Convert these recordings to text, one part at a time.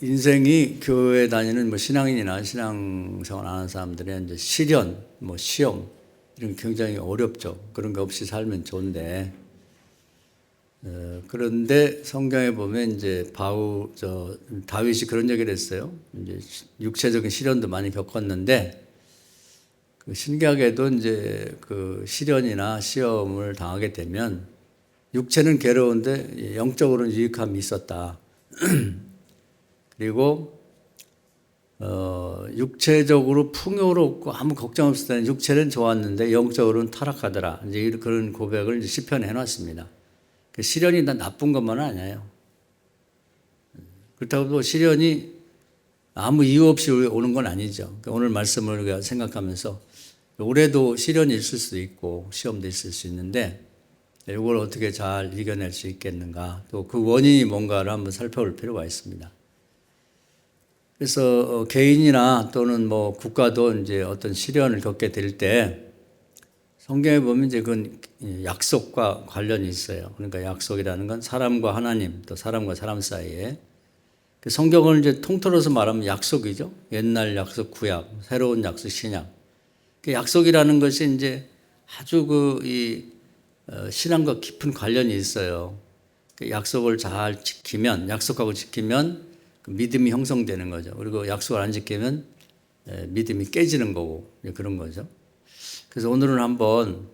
인생이 교회 다니는 뭐 신앙인이나 신앙생활 안 하는 사람들은 이제 시련, 뭐 시험 이런 게 굉장히 어렵죠. 그런 거 없이 살면 좋은데 그런데 성경에 보면 이제 다윗이 그런 얘기를 했어요. 이제 육체적인 시련도 많이 겪었는데 신기하게도 이제 그 시련이나 시험을 당하게 되면 육체는 괴로운데 영적으로는 유익함이 있었다. 그리고 육체적으로 풍요롭고 아무 걱정 없을 때는 육체는 좋았는데 영적으로는 타락하더라. 이제 그런 고백을 이제 시편에 해놨습니다. 시련이 다 나쁜 것만은 아니에요. 그렇다고 또 시련이 아무 이유 없이 오는 건 아니죠. 그러니까 오늘 말씀을 우리가 생각하면서 올해도 시련이 있을 수도 있고 시험도 있을 수 있는데 이걸 어떻게 잘 이겨낼 수 있겠는가, 또 그 원인이 뭔가를 한번 살펴볼 필요가 있습니다. 그래서 개인이나 또는 뭐 국가도 이제 어떤 시련을 겪게 될 때 성경에 보면 이제 그건 약속과 관련이 있어요. 그러니까 약속이라는 건 사람과 하나님, 또 사람과 사람 사이에, 성경을 이제 통틀어서 말하면 약속이죠. 옛날 약속 구약, 새로운 약속 신약. 약속이라는 것이 이제 아주 신앙과 깊은 관련이 있어요. 약속을 잘 지키면, 약속하고 지키면 믿음이 형성되는 거죠. 그리고 약속을 안 지키면 믿음이 깨지는 거고, 그런 거죠. 그래서 오늘은 한번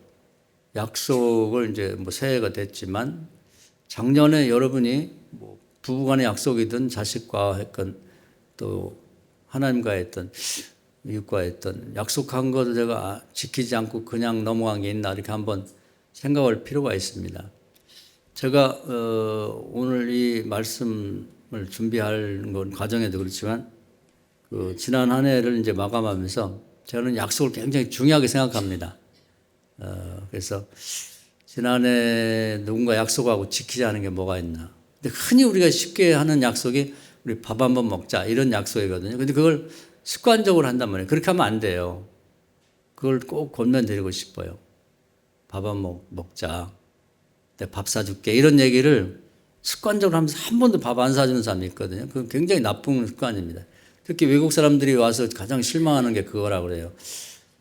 약속을 이제 뭐 새해가 됐지만 작년에 여러분이 뭐 부부간의 약속이든 자식과 했건 또 하나님과 했던 이웃과 했던 약속한 것을 제가 지키지 않고 그냥 넘어간 게 있나, 이렇게 한번 생각할 필요가 있습니다. 제가 오늘 이 말씀을 준비할 건 과정에도 그렇지만 지난 한 해를 이제 마감하면서 저는 약속을 굉장히 중요하게 생각합니다. 그래서 지난해 누군가 약속하고 지키지 않은 게 뭐가 있나. 근데 흔히 우리가 쉽게 하는 약속이 우리 밥 한번 먹자, 이런 약속이거든요. 근데 그걸 습관적으로 한단 말이에요. 그렇게 하면 안 돼요. 그걸 꼭 권면드리고 싶어요. 밥 한번 먹자, 내가 밥 사줄게, 이런 얘기를 습관적으로 하면서 한 번도 밥 안 사주는 사람이 있거든요. 그건 굉장히 나쁜 습관입니다. 특히 외국 사람들이 와서 가장 실망하는 게 그거라고 그래요.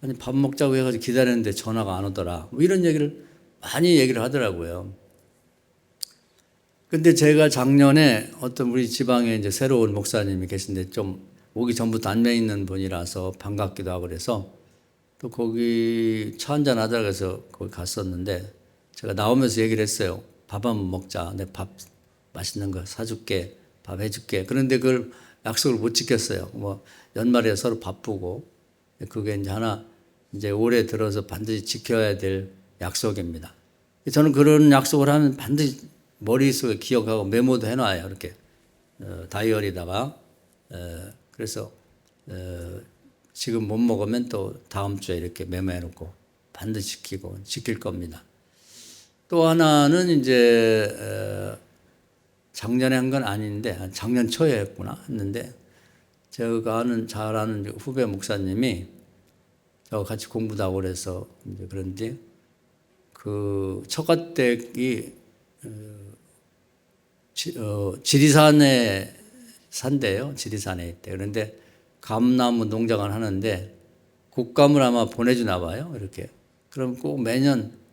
아니, 밥 먹자고 해가지고 기다렸는데 전화가 안 오더라, 뭐 이런 얘기를 많이 얘기를 하더라고요. 근데 제가 작년에 어떤 우리 지방에 이제 새로운 목사님이 계신데 좀 오기 전부터 안면 있는 분이라서 반갑기도 하고 그래서 또 거기 차 한잔 하자 그래서 거기 갔었는데 제가 나오면서 얘기를 했어요. 밥 한번 먹자. 내 밥 맛있는 거 사줄게. 밥 해줄게. 그런데 그걸 약속을 못 지켰어요. 뭐 연말에 서로 바쁘고, 그게 이제 하나 이제 올해 들어서 반드시 지켜야 될 약속입니다. 저는 그런 약속을 하면 반드시 머릿속에 기억하고 메모도 해놔요. 이렇게 다이어리다가. 그래서 지금 못 먹으면 또 다음 주에 이렇게 메모해놓고 반드시 지킬 겁니다. 또 하나는 이제 작년에 한 건 아닌데 작년 초에 했는데 제가 잘 아는 후배 목사님이 저와 같이 공부도 하고 그래서 이제 그런지 그 처가댁이 지리산에 산대요. 지리산에 있대. 그런데 감나무 농장을 하는데 곶감을 아마 보내주나 봐요. 이렇게. 그럼 꼭 매년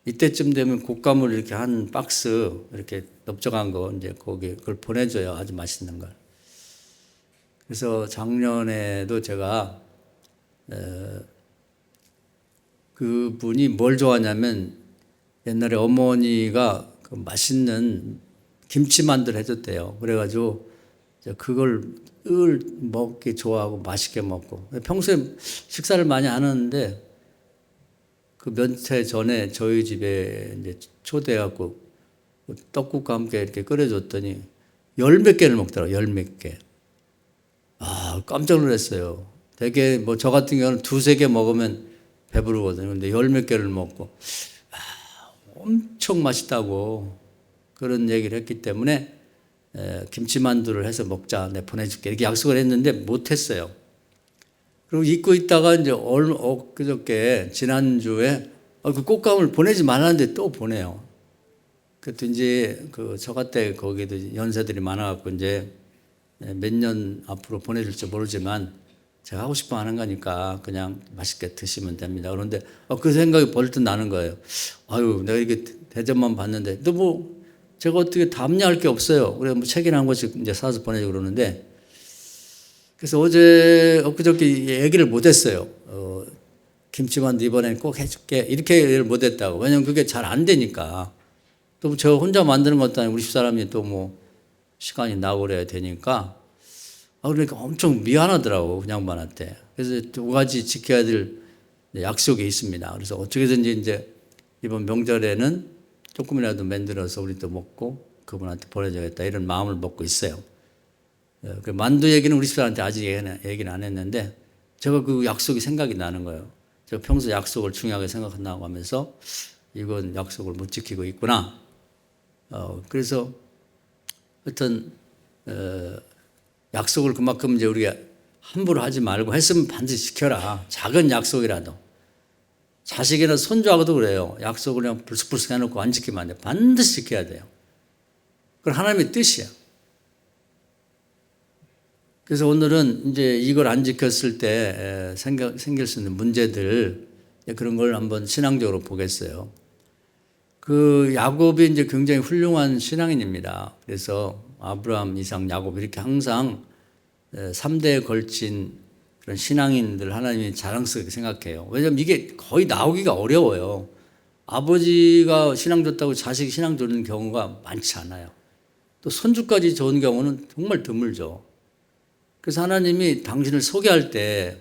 이때쯤 되면 곶감을 이렇게 한 박스 이렇게 넓적한 거 이제 그걸 보내줘요. 아주 맛있는 걸. 그래서 작년에도 제가 그분이 뭘 좋아하냐면 옛날에 어머니가 그 맛있는 김치만두를 해줬대요. 그래가지고 그걸 늘 먹기 좋아하고 맛있게 먹고, 평소에 식사를 많이 안 하는데 그 몇 해 전에 저희 집에 이제 초대해갖고 떡국과 함께 이렇게 끓여줬더니 열 몇 개를 먹더라고요. 열 몇 개. 아, 깜짝 놀랐어요. 되게 뭐 저 같은 경우는 두세 개 먹으면 배부르거든요. 근데 열 몇 개를 먹고 엄청 맛있다고 그런 얘기를 했기 때문에 김치만두를 해서 먹자, 내가 보내줄게, 이렇게 약속을 했는데 못했어요. 그리고 잊고 있다가 이제 그저께 지난주에 그 꽃감을 보내지 말았는데 또 보내요. 그때 이제 그 처가 때 거기도 연세들이 많아갖고 이제 몇 년 앞으로 보내줄지 모르지만 제가 하고 싶어 하는 거니까 그냥 맛있게 드시면 됩니다. 그런데 그 생각이 벌떡 나는 거예요. 아유, 내가 이게 대접만 받는데 또 뭐 제가 어떻게 답례할 게 없어요. 그래 뭐 책이나 한 권씩 이제 사서 보내고 그러는데, 그래서 어제 엊그저께 얘기를 못했어요. 김치만두 이번에는 꼭 해줄게 이렇게 얘기를 못했다고. 왜냐면 그게 잘 안 되니까. 또 저 혼자 만드는 것도 아니고 우리 집사람이 또 뭐 시간이 나고 그래야 되니까. 그러니까 엄청 미안하더라고, 그 양반한테. 그래서 두 가지 지켜야 될 약속이 있습니다. 그래서 어떻게든지 이제 이번 명절에는 조금이라도 만들어서 우리도 먹고 그분한테 보내줘야겠다 이런 마음을 먹고 있어요. 그 만두 얘기는 우리 집사람한테 아직 얘기는 안 했는데 제가 그 약속이 생각이 나는 거예요. 제가 평소 약속을 중요하게 생각한다고 하면서 이건 약속을 못 지키고 있구나. 그래서 하여튼 약속을 그만큼 이제 우리가 함부로 하지 말고 했으면 반드시 지켜라. 작은 약속이라도. 자식이나 손주하고도 그래요. 약속을 그냥 불쑥불쑥 해놓고 안 지키면 안 돼. 반드시 지켜야 돼요. 그건 하나님의 뜻이야. 그래서 오늘은 이제 이걸 안 지켰을 때 생길 수 있는 문제들, 그런 걸 한번 신앙적으로 보겠어요. 그 야곱이 이제 굉장히 훌륭한 신앙인입니다. 그래서 아브라함, 이삭, 야곱 이렇게 항상 3대에 걸친 그런 신앙인들 하나님이 자랑스럽게 생각해요. 왜냐하면 이게 거의 나오기가 어려워요. 아버지가 신앙 좋다고 자식이 신앙 좋는 경우가 많지 않아요. 또 손주까지 좋은 경우는 정말 드물죠. 그래서 하나님이 당신을 소개할 때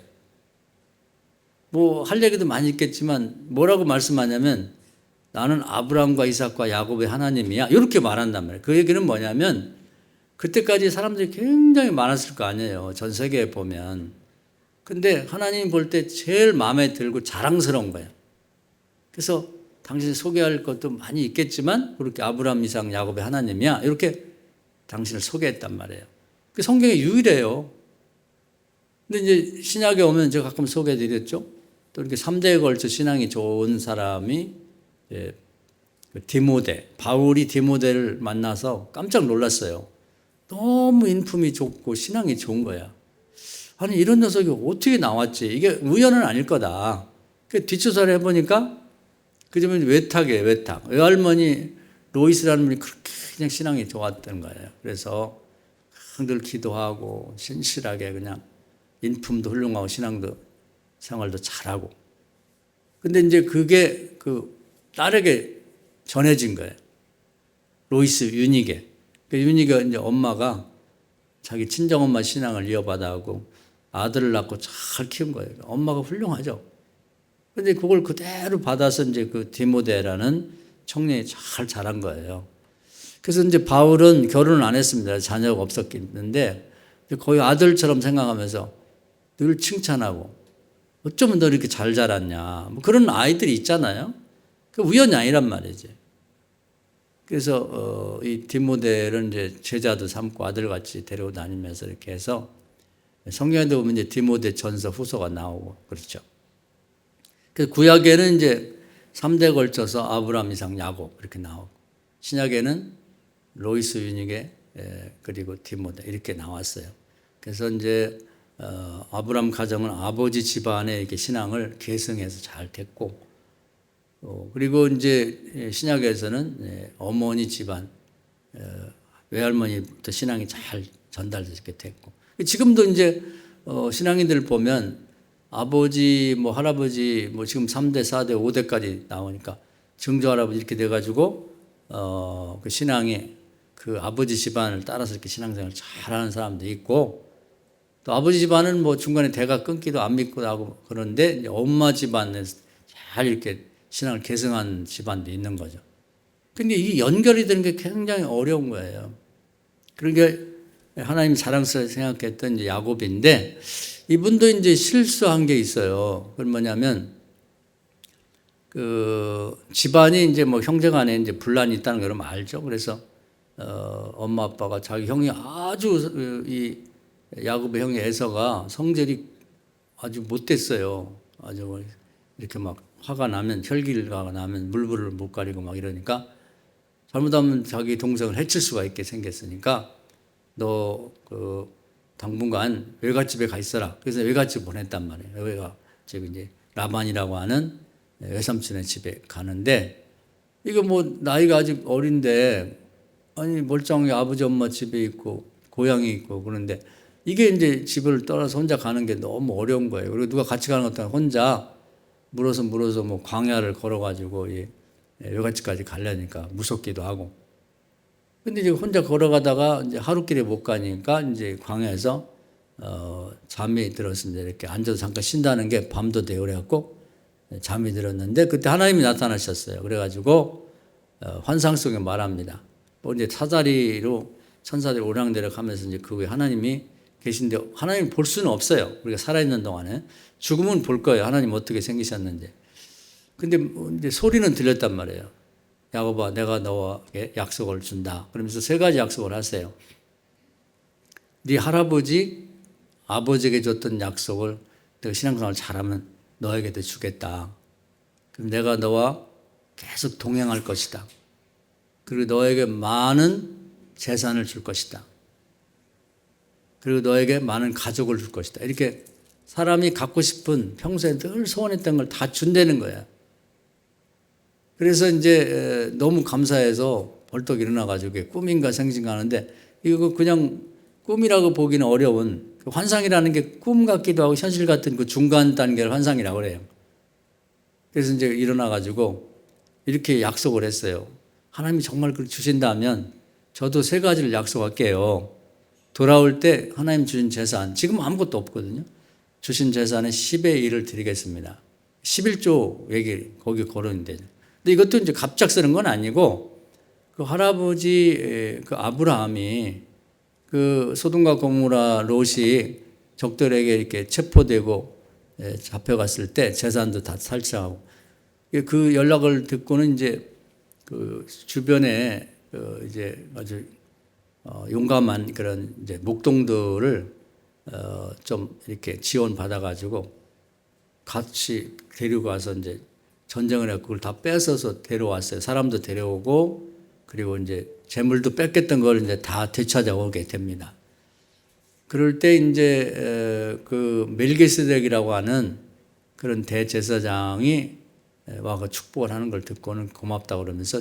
뭐 할 얘기도 많이 있겠지만 뭐라고 말씀하냐면 나는 아브라함과 이삭과 야곱의 하나님이야 이렇게 말한단 말이에요. 그 얘기는 뭐냐면 그때까지 사람들이 굉장히 많았을 거 아니에요. 전 세계에 보면. 근데 하나님이 볼 때 제일 마음에 들고 자랑스러운 거예요. 그래서 당신이 소개할 것도 많이 있겠지만 그렇게 아브라함, 이삭, 야곱의 하나님이야 이렇게 당신을 소개했단 말이에요. 그 성경에 유일해요. 근데 이제 신약에 오면 제가 가끔 소개해드렸죠. 또 이렇게 3대에 걸쳐 신앙이 좋은 사람이 디모데, 바울이 디모데를 만나서 깜짝 놀랐어요. 너무 인품이 좋고 신앙이 좋은 거야. 아니 이런 녀석이 어떻게 나왔지? 이게 우연은 아닐 거다. 그 뒷조사를 해보니까 그 점은 외탁이에요. 외탁. 외할머니 로이스라는 분이 그렇게 그냥 신앙이 좋았던 거예요. 그래서 늘 기도하고 신실하게 그냥 인품도 훌륭하고 신앙도 생활도 잘하고. 근데 이제 그게 그 딸에게 전해진 거예요. 로이스 유닉에. 그 유닉이 이제 엄마가 자기 친정엄마 신앙을 이어받아하고 아들을 낳고 잘 키운 거예요. 엄마가 훌륭하죠. 근데 그걸 그대로 받아서 이제 그 디모데라는 청년이 잘 자란 거예요. 그래서 이제 바울은 결혼을 안 했습니다. 자녀가 없었는데 거의 아들처럼 생각하면서 늘 칭찬하고 어쩌면 너 이렇게 잘 자랐냐. 뭐 그런 아이들이 있잖아요. 그 우연이 아니란 말이지. 그래서 이 디모데를 이제 제자도 삼고 아들같이 데리고 다니면서 이렇게 해서 성경에도 보면 이제 디모데 전서 후서가 나오고 그렇죠. 그 구약에는 이제 3대 걸쳐서 아브라함, 이삭, 야곱 이렇게 나오고 신약에는 로이스 유닉에 그리고 디모데 이렇게 나왔어요. 그래서 이제 아브라함 가정은 아버지 집안의 이렇게 신앙을 계승해서 잘 됐고 그리고 이제 신약에서는 어머니 집안 외할머니부터 신앙이 잘 전달되게 됐고 지금도 이제 신앙인들 보면 아버지 뭐 할아버지 뭐 지금 3대 4대 5대까지 나오니까 증조 할아버지 이렇게 돼가지고 그 신앙이 그 아버지 집안을 따라서 이렇게 신앙생활을 잘하는 사람도 있고 또 아버지 집안은 뭐 중간에 대가 끊기도 안 믿고 하고 그런데 엄마 집안에서 잘 이렇게 신앙을 계승한 집안도 있는 거죠. 근데 이 연결이 되는 게 굉장히 어려운 거예요. 그러니까 하나님이 자랑스럽게 생각했던 이제 야곱인데 이분도 이제 실수한 게 있어요. 그건 뭐냐면 그 집안이 이제 뭐 형제간에 이제 분란이 있다는 걸 알죠. 그래서 엄마 아빠가 자기 형이 아주 이 야곱의 형이 에서가 성질이 아주 못됐어요. 아주 이렇게 막 화가 나면 혈기가 나면 물불을 못 가리고 막 이러니까 잘못하면 자기 동생을 해칠 수가 있게 생겼으니까 너 당분간 외갓집에 가 있어라. 그래서 외갓집 보냈단 말이에요. 외갓집 이제 라반이라고 하는 외삼촌의 집에 가는데, 이거 뭐 나이가 아직 어린데, 아니 멀쩡하게 아버지 엄마 집에 있고 고향이 있고 그런데, 이게 이제 집을 떠나서 혼자 가는 게 너무 어려운 거예요. 그리고 누가 같이 가는 것도 아니고 혼자 물어서 뭐 광야를 걸어가지고 외갓집까지 가려니까 무섭기도 하고. 근데 이제 혼자 걸어가다가 이제 하루길에 못 가니까 이제 광야에서 잠이 들었습니다. 이렇게 앉아서 잠깐 쉰다는 게 밤도 되고 그래갖고 잠이 들었는데, 그때 하나님이 나타나셨어요. 그래가지고 환상 속에 말합니다. 뭐 이제 사다리로 천사들이 오랑내락 하면서 이제 그 위에 하나님이 계신데, 하나님 볼 수는 없어요. 우리가 살아있는 동안에. 죽으면 볼 거예요. 하나님 어떻게 생기셨는지. 근데 이제 소리는 들렸단 말이에요. 야곱아, 내가 너에게 약속을 준다. 그러면서 세 가지 약속을 하세요. 네 할아버지, 아버지에게 줬던 약속을 내가 신앙생활을 잘하면 너에게도 주겠다. 그럼 내가 너와 계속 동행할 것이다. 그리고 너에게 많은 재산을 줄 것이다. 그리고 너에게 많은 가족을 줄 것이다. 이렇게 사람이 갖고 싶은 평소에 늘 소원했던 걸 다 준다는 거예요. 그래서 이제 너무 감사해서 벌떡 일어나가지고 꿈인가 생신가 하는데, 이거 그냥 꿈이라고 보기는 어려운, 환상이라는 게 꿈 같기도 하고 현실 같은 그 중간 단계를 환상이라고 그래요. 그래서 이제 일어나가지고 이렇게 약속을 했어요. 하나님이 정말 그걸 주신다면 저도 세 가지를 약속할게요. 돌아올 때 하나님 주신 재산, 지금 아무것도 없거든요. 주신 재산의 10의 1을 드리겠습니다. 11조 얘기 거기 거론인데. 근데 이것도 이제 갑작 쓰는 건 아니고, 그 할아버지 그 아브라함이 그 소돔과 고모라 롯이 적들에게 이렇게 체포되고 잡혀갔을 때 재산도 다 탈취하고, 그 연락을 듣고는 이제 그 주변에 이제 아주 용감한 그런 이제 목동들을 좀 이렇게 지원받아가지고 같이 데리고 와서 이제 전쟁을 했고, 그걸 다 뺏어서 데려왔어요. 사람도 데려오고, 그리고 이제 재물도 뺏겼던 걸 이제 다 되찾아오게 됩니다. 그럴 때 이제 그 멜기세덱이라고 하는 그런 대제사장이 와서 축복을 하는 걸 듣고는 고맙다고 그러면서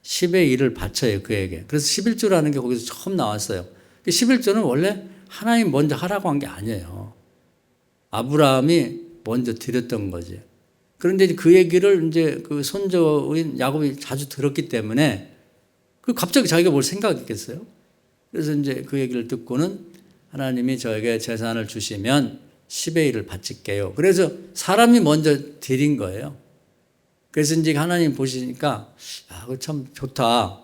10의 1을 바쳐요, 그에게. 그래서 11조라는 게 거기서 처음 나왔어요. 11조는 원래 하나님 먼저 하라고 한 게 아니에요. 아브라함이 먼저 드렸던 거지. 그런데 그 얘기를 이제 그 손자인 야곱이 자주 들었기 때문에 그 갑자기 자기가 뭘 생각했겠어요? 그래서 이제 그 얘기를 듣고는 하나님이 저에게 재산을 주시면 10의 1을 바칠게요. 그래서 사람이 먼저 드린 거예요. 그래서 이제 하나님 보시니까, 아, 그거 참 좋다.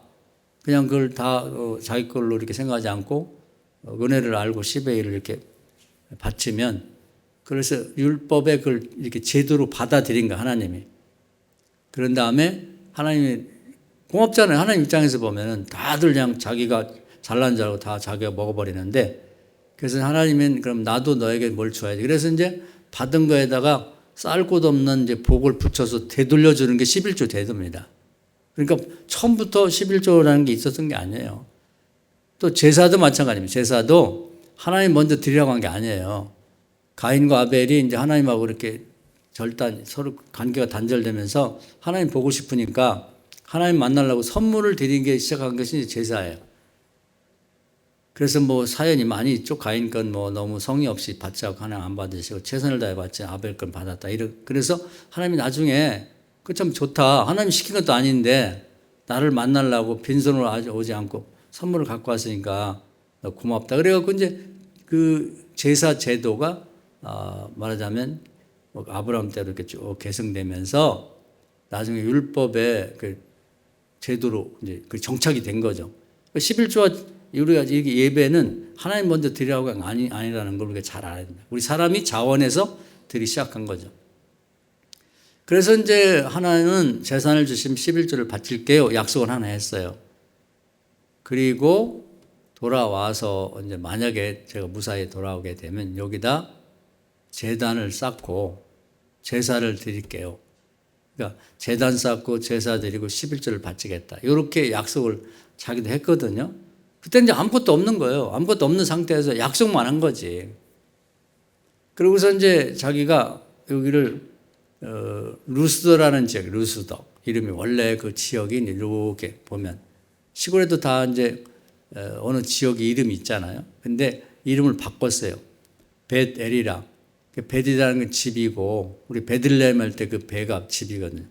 그냥 그걸 다 자기 걸로 이렇게 생각하지 않고 은혜를 알고 10의 1을 이렇게 바치면, 그래서 율법의 그걸 이렇게 제도로 받아들인 거야, 하나님이. 그런 다음에 하나님이 고맙잖아요. 하나님 입장에서 보면은 다들 그냥 자기가 잘난 줄 알고 다 자기가 먹어버리는데, 그래서 하나님은 그럼 나도 너에게 뭘 줘야지. 그래서 이제 받은 거에다가 쌀 곳 없는 이제 복을 붙여서 되돌려주는 게 11조 대도입니다. 그러니까 처음부터 11조라는 게 있었던 게 아니에요. 또 제사도 마찬가지입니다. 제사도 하나님 먼저 드리라고 한 게 아니에요. 가인과 아벨이 이제 하나님하고 이렇게 서로 관계가 단절되면서 하나님 보고 싶으니까 하나님 만나려고 선물을 드린 게 시작한 것이 제사예요. 그래서 뭐 사연이 많이 있죠. 가인 건 뭐 너무 성의 없이 받자고 하나님 안 받으시고 최선을 다해 받지 아벨 건 받았다. 그래서 하나님이 나중에 그 참 좋다. 하나님 시킨 것도 아닌데 나를 만나려고 빈손으로 오지 않고 선물을 갖고 왔으니까 고맙다. 그래갖고 이제 그 제사 제도가 말하자면 아브라함 때로 이렇게 쭉 계승되면서 나중에 율법의 그 제도로 이제 그 정착이 된 거죠. 11조와 우리가 예배는 하나님 먼저 드리라고 한 게 아니라는 걸 우리가 잘 알아야 됩니다. 우리 사람이 자원해서 드리기 시작한 거죠. 그래서 이제 하나는 재산을 주시면 11조를 바칠게요. 약속을 하나 했어요. 그리고 돌아와서 이제 만약에 제가 무사히 돌아오게 되면 여기다 제단을 쌓고 제사를 드릴게요. 그러니까 제단 쌓고 제사 드리고 11조를 바치겠다. 이렇게 약속을 자기도 했거든요. 그때 이제 아무것도 없는 거예요. 아무것도 없는 상태에서 약속만 한 거지. 그러고서 이제 자기가 여기를 루스더라는 지역, 루스더 이름이 원래 그 지역이 이렇게 보면 시골에도 다 이제 어느 지역이 이름이 있잖아요. 근데 이름을 바꿨어요. 벳엘이라. 벳이라는 건 집이고 우리 베들레헴 할 때 그 배가 집이거든요.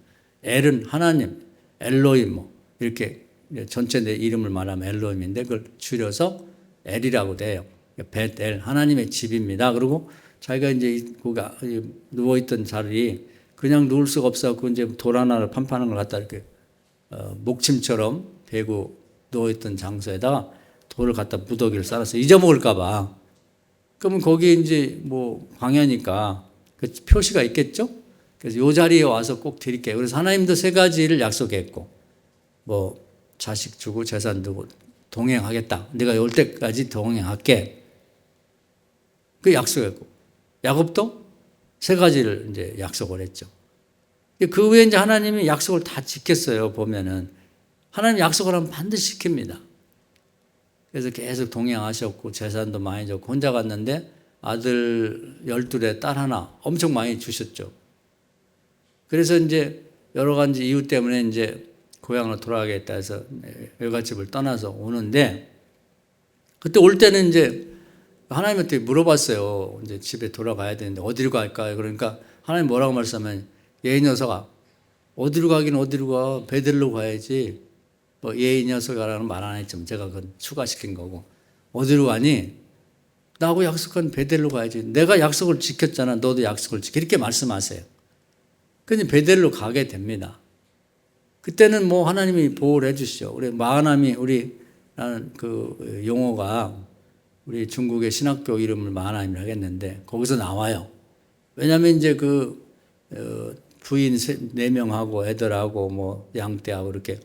엘은 하나님, 엘로임 뭐 이렇게 전체 내 이름을 말하면 엘로임인데 그걸 줄여서 엘이라고 돼요. 벳엘 하나님의 집입니다. 그리고 자기가 이제 누워 있던 자리 그냥 누울 수가 없어갖고 이제 돌 하나를 판판한 걸 갖다 이렇게 목침처럼 베고 누워 있던 장소에다가 돌을 갖다 무더기를 쌓아서 잊어먹을까봐. 그러면 거기에 이제 뭐 광야니까 그 표시가 있겠죠? 그래서 요 자리에 와서 꼭 드릴게요. 그래서 하나님도 세 가지를 약속했고, 뭐 자식 주고 재산 두고 동행하겠다. 내가 올 때까지 동행할게. 그 약속했고, 야곱도 세 가지를 이제 약속을 했죠. 그 후에 이제 하나님이 약속을 다 지켰어요. 보면은 하나님 약속을 하면 반드시 지킵니다. 그래서 계속 동행하셨고 재산도 많이 줬고 혼자 갔는데 아들 12에 딸 하나 엄청 많이 주셨죠. 그래서 이제 여러 가지 이유 때문에 이제 고향으로 돌아가겠다 해서 외갓집을 떠나서 오는데 그때 올 때는 이제 하나님한테 물어봤어요. 이제 집에 돌아가야 되는데 어디로 갈까요? 그러니까 하나님 뭐라고 말씀하면 얘 녀석아 어디로 가긴 어디로 가 베들로 가야지 뭐 얘 녀석아라는 말 안 했지만 제가 그건 추가시킨 거고 어디로 가니? 나하고 약속한 베델로 가야지. 내가 약속을 지켰잖아. 너도 약속을 지켜. 이렇게 말씀하세요. 근데 베델로 가게 됩니다. 그때는 뭐 하나님이 보호를 해주시죠. 우리 마하남이 우리라는 그 용어가 우리 중국의 신학교 이름을 마하남이라고 했는데 거기서 나와요. 왜냐하면 이제 그 부인 4명하고 애들하고 뭐 양떼하고 이렇게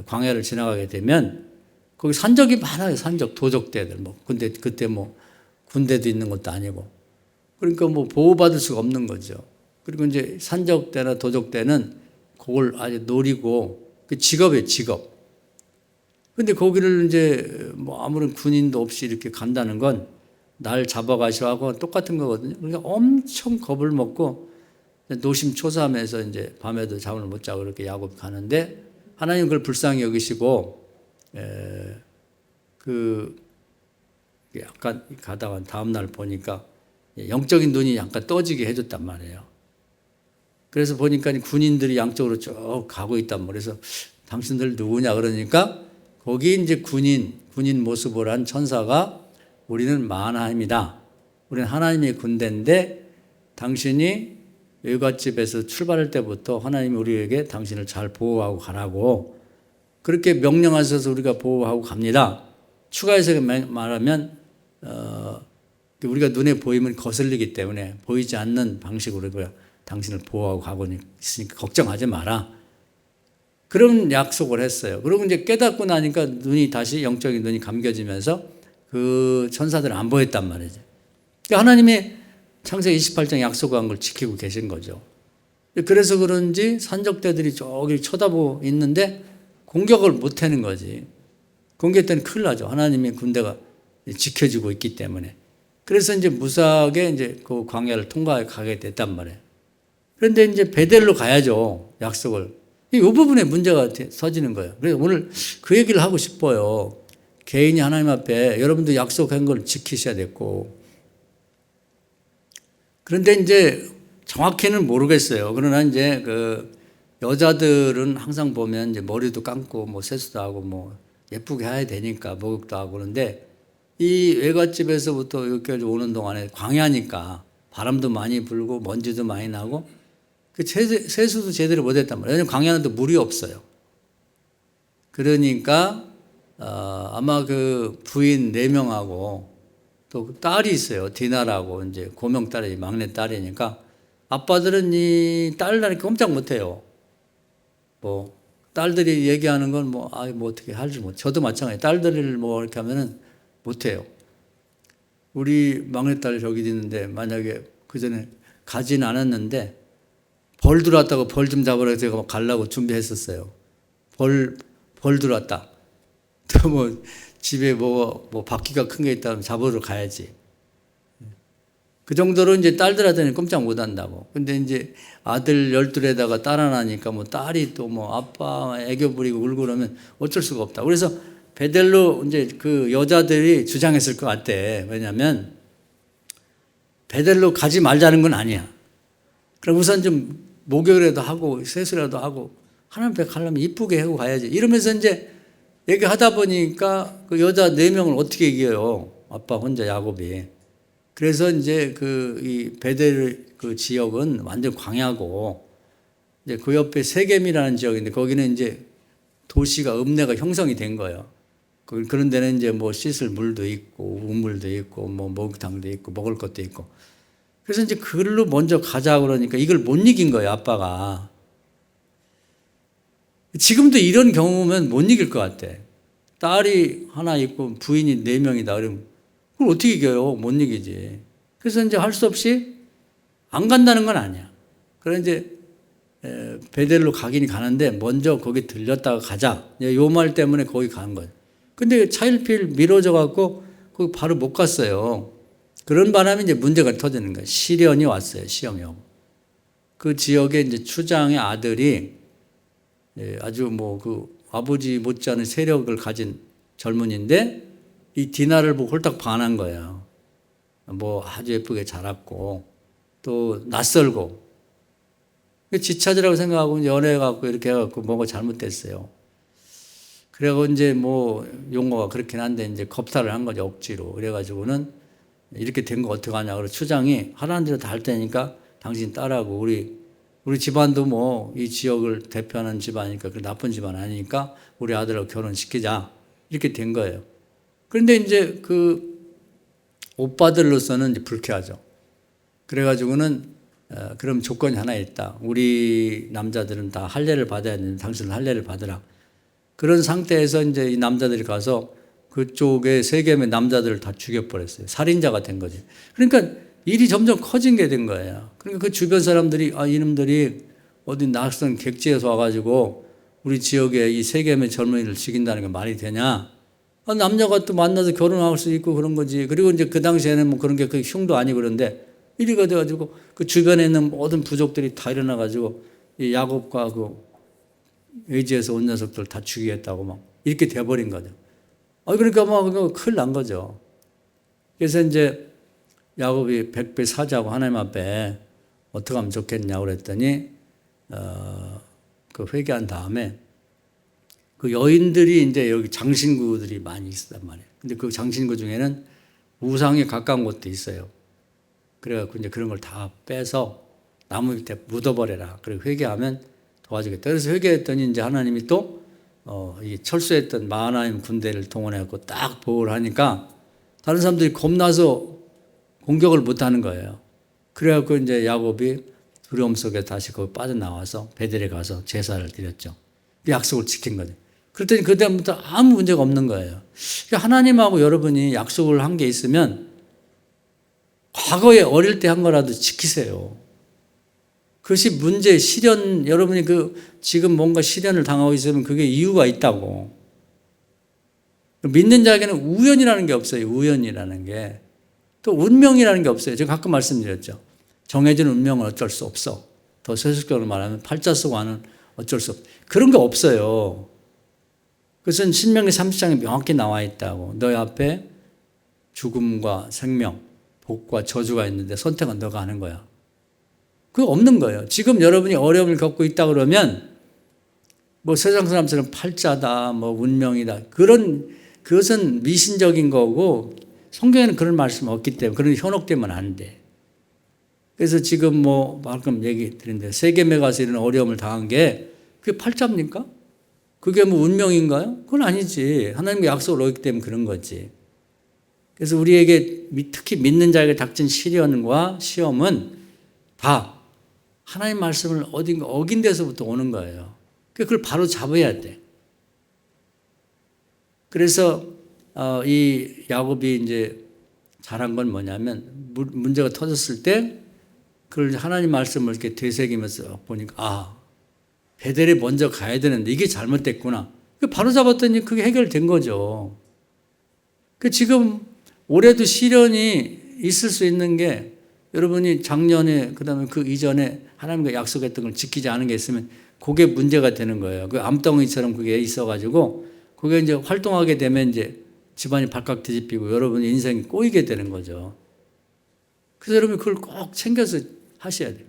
광야를 지나가게 되면 거기 산적이 많아요. 산적, 도적대들 뭐. 근데 그때 뭐 군대도 있는 것도 아니고. 그러니까 뭐 보호받을 수가 없는 거죠. 그리고 이제 산적대나 도적대는 그걸 아주 노리고 그 직업이에요, 직업. 근데 거기를 이제 뭐 아무런 군인도 없이 이렇게 간다는 건 날 잡아가시오 하고 똑같은 거거든요. 그러니까 엄청 겁을 먹고 노심초사하면서 이제 밤에도 잠을 못 자고 그렇게 야곱이 가는데 하나님 그걸 불쌍히 여기시고 약간 가다가 다음날 보니까 영적인 눈이 약간 떠지게 해줬단 말이에요. 그래서 보니까 군인들이 양쪽으로 쭉 가고 있단 말이에요. 그래서 당신들 누구냐 그러니까 거기 이제 군인 모습을 한 천사가 우리는 마하나임이다. 우리는 하나님의 군대인데 당신이 외갓집에서 출발할 때부터 하나님이 우리에게 당신을 잘 보호하고 가라고 그렇게 명령하셔서 우리가 보호하고 갑니다. 추가해서 말하면 우리가 눈에 보이면 거슬리기 때문에 보이지 않는 방식으로 당신을 보호하고 가고 있으니까 걱정하지 마라. 그런 약속을 했어요. 그리고 이제 깨닫고 나니까 눈이 다시 영적인 눈이 감겨지면서 그 천사들은 안 보였단 말이죠. 그러니까 하나님이 창세기 28장 약속한 걸 지키고 계신 거죠. 그래서 그런지 산적대들이 저기 쳐다보고 있는데 공격을 못 하는 거지. 공격했더니 큰일 나죠. 하나님의 군대가 지켜지고 있기 때문에. 그래서 이제 무사하게 이제 그 광야를 통과해 가게 됐단 말이에요. 그런데 이제 베델로 가야죠. 약속을. 이 부분에 문제가 서지는 거예요. 그래서 오늘 그 얘기를 하고 싶어요. 개인이 하나님 앞에 여러분도 약속한 걸 지키셔야 됐고. 그런데 이제 정확히는 모르겠어요. 그러나 이제 그 여자들은 항상 보면 이제 머리도 감고 뭐 세수도 하고 뭐 예쁘게 해야 되니까 목욕도 하고 그런데 이 외갓집에서부터 여기까지 오는 동안에 광야니까 바람도 많이 불고 먼지도 많이 나고 그 세수도 제대로 못했단 말이에요. 왜냐하면 광야는 또 물이 없어요. 그러니까 아마 그 부인 4명하고 또 딸이 있어요. 디나라고 이제 고명딸이 막내 딸이니까 아빠들은 이 딸나니까 꼼짝 못해요. 뭐 딸들이 얘기하는 건 뭐 어떻게 할지 못. 저도 마찬가지. 딸들을 뭐 이렇게 하면은 못해요. 우리 막내딸 저기 있는데 만약에 그 전에 가진 않았는데 벌 들어왔다고 벌 좀 잡으라 해서 제가 가려고 준비했었어요. 벌 들어왔다. 또 뭐 집에 뭐 바퀴가 큰 게 있다면 잡으러 가야지. 그 정도로 이제 딸들한테는 꼼짝 못 한다고. 근데 이제 아들 12에다가 딸 하나니까 뭐 딸이 또 뭐 아빠 애교 부리고 울고 그러면 어쩔 수가 없다. 그래서 베델로 이제 그 여자들이 주장했을 것 같아. 왜냐면 베델로 가지 말자는 건 아니야. 그럼 우선 좀 목욕이라도 하고 세수라도 하고 하나님 배 가려면 이쁘게 하고 가야지. 이러면서 이제 얘기하다 보니까 그 여자 4명을 어떻게 이겨요? 아빠 혼자 야곱이. 그래서 이제 이 베델 그 지역은 완전 광야고, 이제 그 옆에 세겜이라는 지역인데 거기는 이제 도시가 읍내가 형성이 된 거예요. 그런 데는 이제 뭐 씻을 물도 있고 우물도 있고 뭐 목욕탕도 있고 먹을 것도 있고. 그래서 이제 그걸로 먼저 가자 그러니까 이걸 못 이긴 거예요, 아빠가. 지금도 이런 경우면 못 이길 것 같아. 딸이 하나 있고 부인이 4명이다. 그러면 그걸 어떻게 이겨요? 못 이기지. 그래서 이제 할 수 없이 안 간다는 건 아니야. 그래서 이제 베델로 가긴 가는데 먼저 거기 들렸다가 가자. 요 말 때문에 거기 간 거예요. 근데 차일피일 미뤄져 갖고 거기 바로 못 갔어요. 그런 바람에 이제 문제가 터지는 거예요. 시련이 왔어요. 시험이 오고. 그 지역에 이제 추장의 아들이 아주 뭐 그 아버지 못지않은 세력을 가진 젊은이인데 이 디나를 보고 홀딱 반한 거예요. 뭐 아주 예쁘게 자랐고 또 낯설고 지 찾으라고 생각하고 연애해갖고 이렇게 해갖고 뭐가 잘못됐어요. 그래갖고 이제 뭐 용어가 그렇긴 한데 이제 겁탈을 한 거죠, 억지로. 그래가지고는 이렇게 된 거 어떡하냐. 그래서 추장이 하라는 대로 다 할 테니까 당신 딸하고 우리 집안도 뭐 이 지역을 대표하는 집안이니까 그 나쁜 집안 아니니까 우리 아들하고 결혼시키자. 이렇게 된 거예요. 그런데 이제 그 오빠들로서는 이제 불쾌하죠. 그래가지고는 그럼 조건이 하나 있다. 우리 남자들은 다 할례를 받아야 되는데 당신은 할례를 받으라. 그런 상태에서 이제 이 남자들이 가서 그쪽에 세겜의 남자들을 다 죽여버렸어요. 살인자가 된 거지. 그러니까 일이 점점 커진 게 된 거예요. 그러니까 그 주변 사람들이 이놈들이 어디 낯선 객지에서 와가지고 우리 지역에 이 세겜의 젊은이를 죽인다는 게 말이 되냐? 남녀가 또 만나서 결혼할 수 있고 그런 거지. 그리고 이제 그 당시에는 뭐 그런 게 그 흉도 아니고 그런데 이리가 돼가지고 그 주변에 있는 모든 부족들이 다 일어나가지고 이 야곱과 그 의지에서 온 녀석들 다 죽이겠다고 막 이렇게 돼버린 거죠. 그러니까 막 큰일 난 거죠. 그래서 이제 야곱이 100배 사자고 하나님 앞에 어떻게 하면 좋겠냐고 그랬더니 그 회개한 다음에 그 여인들이 이제 여기 장신구들이 많이 있단 말이에요. 근데 그 장신구 중에는 우상에 가까운 곳도 있어요. 그래갖고 이제 그런 걸 다 빼서 나무 밑에 묻어버려라. 그리고 회개하면 도와주겠다. 그래서 회개했더니 이제 하나님이 또 이 철수했던 마하나임 군대를 동원해갖고 딱 보호를 하니까 다른 사람들이 겁나서 공격을 못 하는 거예요. 그래갖고 이제 야곱이 두려움 속에 다시 거기 빠져나와서 베델에 가서 제사를 드렸죠. 약속을 지킨 거죠. 그랬더니 그다음부터 아무 문제가 없는 거예요. 하나님하고 여러분이 약속을 한 게 있으면 과거에 어릴 때 한 거라도 지키세요. 그것이 문제, 시련, 여러분이 지금 뭔가 시련을 당하고 있으면 그게 이유가 있다고. 믿는 자에게는 우연이라는 게 없어요. 우연이라는 게. 또 운명이라는 게 없어요. 제가 가끔 말씀드렸죠. 정해진 운명은 어쩔 수 없어. 더 세속적으로 말하면 팔자속와는 어쩔 수 없어. 그런 게 없어요. 그것은 신명기 30장에 명확히 나와 있다고. 너희 앞에 죽음과 생명, 복과 저주가 있는데 선택은 너가 하는 거야. 그거 없는 거예요. 지금 여러분이 어려움을 겪고 있다 그러면 뭐 세상 사람처럼 팔자다, 뭐 운명이다. 그것은 미신적인 거고 성경에는 그런 말씀 없기 때문에 그런 현혹되면 안 돼. 그래서 지금 뭐 방금 얘기 드린데 세겜에 가서 이런 어려움을 당한 게 그게 팔자입니까? 그게 뭐 운명인가요? 그건 아니지. 하나님의 약속을 얻기 때문에 그런 거지. 그래서 우리에게 특히 믿는 자에게 닥친 시련과 시험은 다 하나님 말씀을 어딘가 어긴 데서부터 오는 거예요. 그걸 바로 잡아야 돼. 그래서 이 야곱이 이제 잘한 건 뭐냐면 문제가 터졌을 때 그걸 하나님 말씀을 이렇게 되새기면서 보니까 베델에 먼저 가야 되는데 이게 잘못됐구나. 바로 잡았더니 그게 해결된 거죠. 지금 올해도 시련이 있을 수 있는 게 여러분이 작년에 그다음에 그 이전에 하나님과 약속했던 걸 지키지 않은 게 있으면 그게 문제가 되는 거예요. 그 암덩이처럼 그게 있어가지고 그게 이제 활동하게 되면 이제 집안이 발칵 뒤집히고 여러분의 인생이 꼬이게 되는 거죠. 그래서 여러분 그걸 꼭 챙겨서 하셔야 돼요.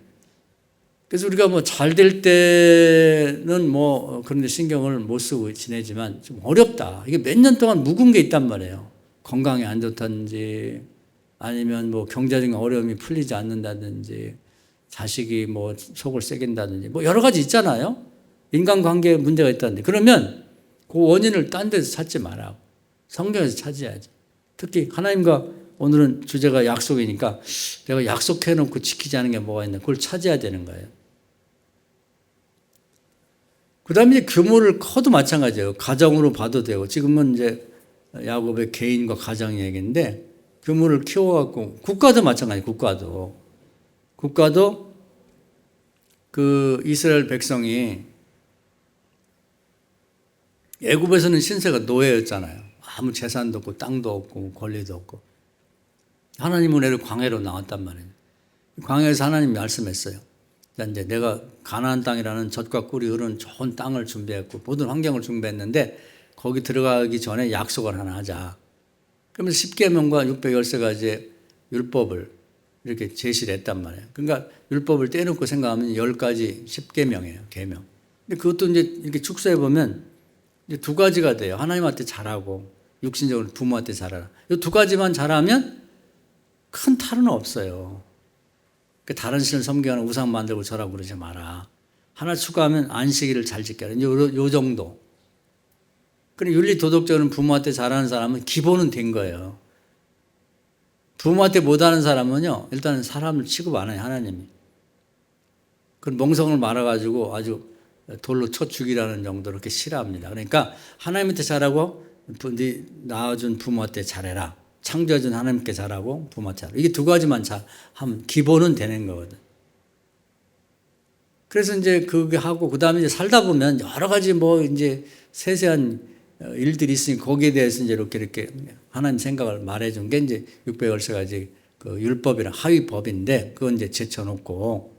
그래서 우리가 뭐 잘 될 때는 뭐 그런 데 신경을 못 쓰고 지내지만 좀 어렵다. 이게 몇 년 동안 묵은 게 있단 말이에요. 건강이 안 좋다든지 아니면 뭐 경제적인 어려움이 풀리지 않는다든지 자식이 뭐 속을 새긴다든지 뭐 여러 가지 있잖아요. 인간관계에 문제가 있다든지. 그러면 그 원인을 딴 데서 찾지 마라. 성경에서 찾아야지. 특히 하나님과 오늘은 주제가 약속이니까 내가 약속해놓고 지키지 않은 게 뭐가 있나 그걸 찾아야 되는 거예요. 그 다음에 규모를 커도 마찬가지예요. 가정으로 봐도 되고 지금은 이제 야곱의 개인과 가정 얘기인데 규모를 키워갖고 국가도 마찬가지예요. 국가도 그 이스라엘 백성이 애굽에서는 신세가 노예였잖아요. 아무 재산도 없고 땅도 없고 권리도 없고 하나님 은혜로 광야로 나왔단 말이에요. 광야에서 하나님이 말씀했어요. 이제 내가 가나안 땅이라는 젖과 꿀이 흐르는 좋은 땅을 준비했고 모든 환경을 준비했는데 거기 들어가기 전에 약속을 하나 하자. 그러면서 10계명과 613가지의 율법을 이렇게 제시를 했단 말이에요. 그러니까 율법을 떼놓고 생각하면 10가지 10계명이에요. 계명. 근데 그것도 이제 이렇게 축소해 보면 이제 두 가지가 돼요. 하나님한테 잘하고 육신적으로 부모한테 잘하라. 이 두 가지만 잘하면 큰 탈은 없어요. 다른 신을 섬기거나 우상 만들고 절하고 그러지 마라. 하나 추가하면 안식일을 잘 지켜라. 요 정도. 그리고 윤리 도덕적으로는 부모한테 잘하는 사람은 기본은 된 거예요. 부모한테 못하는 사람은요, 일단은 사람을 취급 안 해요, 하나님이. 그 멍성을 말아가지고 아주 돌로 쳐 죽이라는 정도로 이렇게 싫어합니다. 그러니까 하나님한테 잘하고 낳아준 부모한테 잘해라. 창조해준 하나님께 잘하고 부모한테 잘하고. 이게 두 가지만 하면 기본은 되는 거거든. 그래서 이제 그게 하고, 그 다음에 이제 살다 보면 여러 가지 뭐 이제 세세한 일들이 있으니 거기에 대해서 이제 이렇게 하나님 생각을 말해준 게 이제 613가지 그 율법이랑 하위법인데 그건 이제 제쳐놓고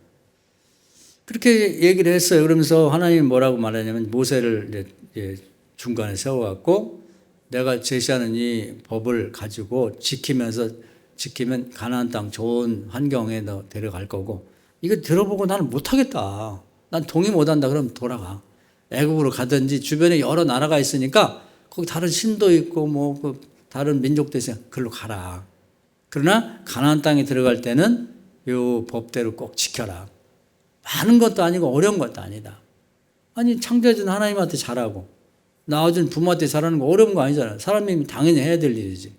그렇게 얘기를 했어요. 그러면서 하나님이 뭐라고 말하냐면 모세를 이제 중간에 세워갖고 내가 제시하는 이 법을 가지고 지키면 가나안 땅 좋은 환경에 너 데려갈 거고 이거 들어보고 나는 못하겠다. 난 동의 못한다. 그러면 돌아가. 애국으로 가든지 주변에 여러 나라가 있으니까 거기 다른 신도 있고 뭐 그 다른 민족도 있으니까 그걸로 가라. 그러나 가나안 땅에 들어갈 때는 요 법대로 꼭 지켜라. 많은 것도 아니고 어려운 것도 아니다. 아니 창조해준 하나님한테 잘하고 낳아준 부모한테 잘하는 거 어려운 거 아니잖아요. 사람이 당연히 해야 될 일이지.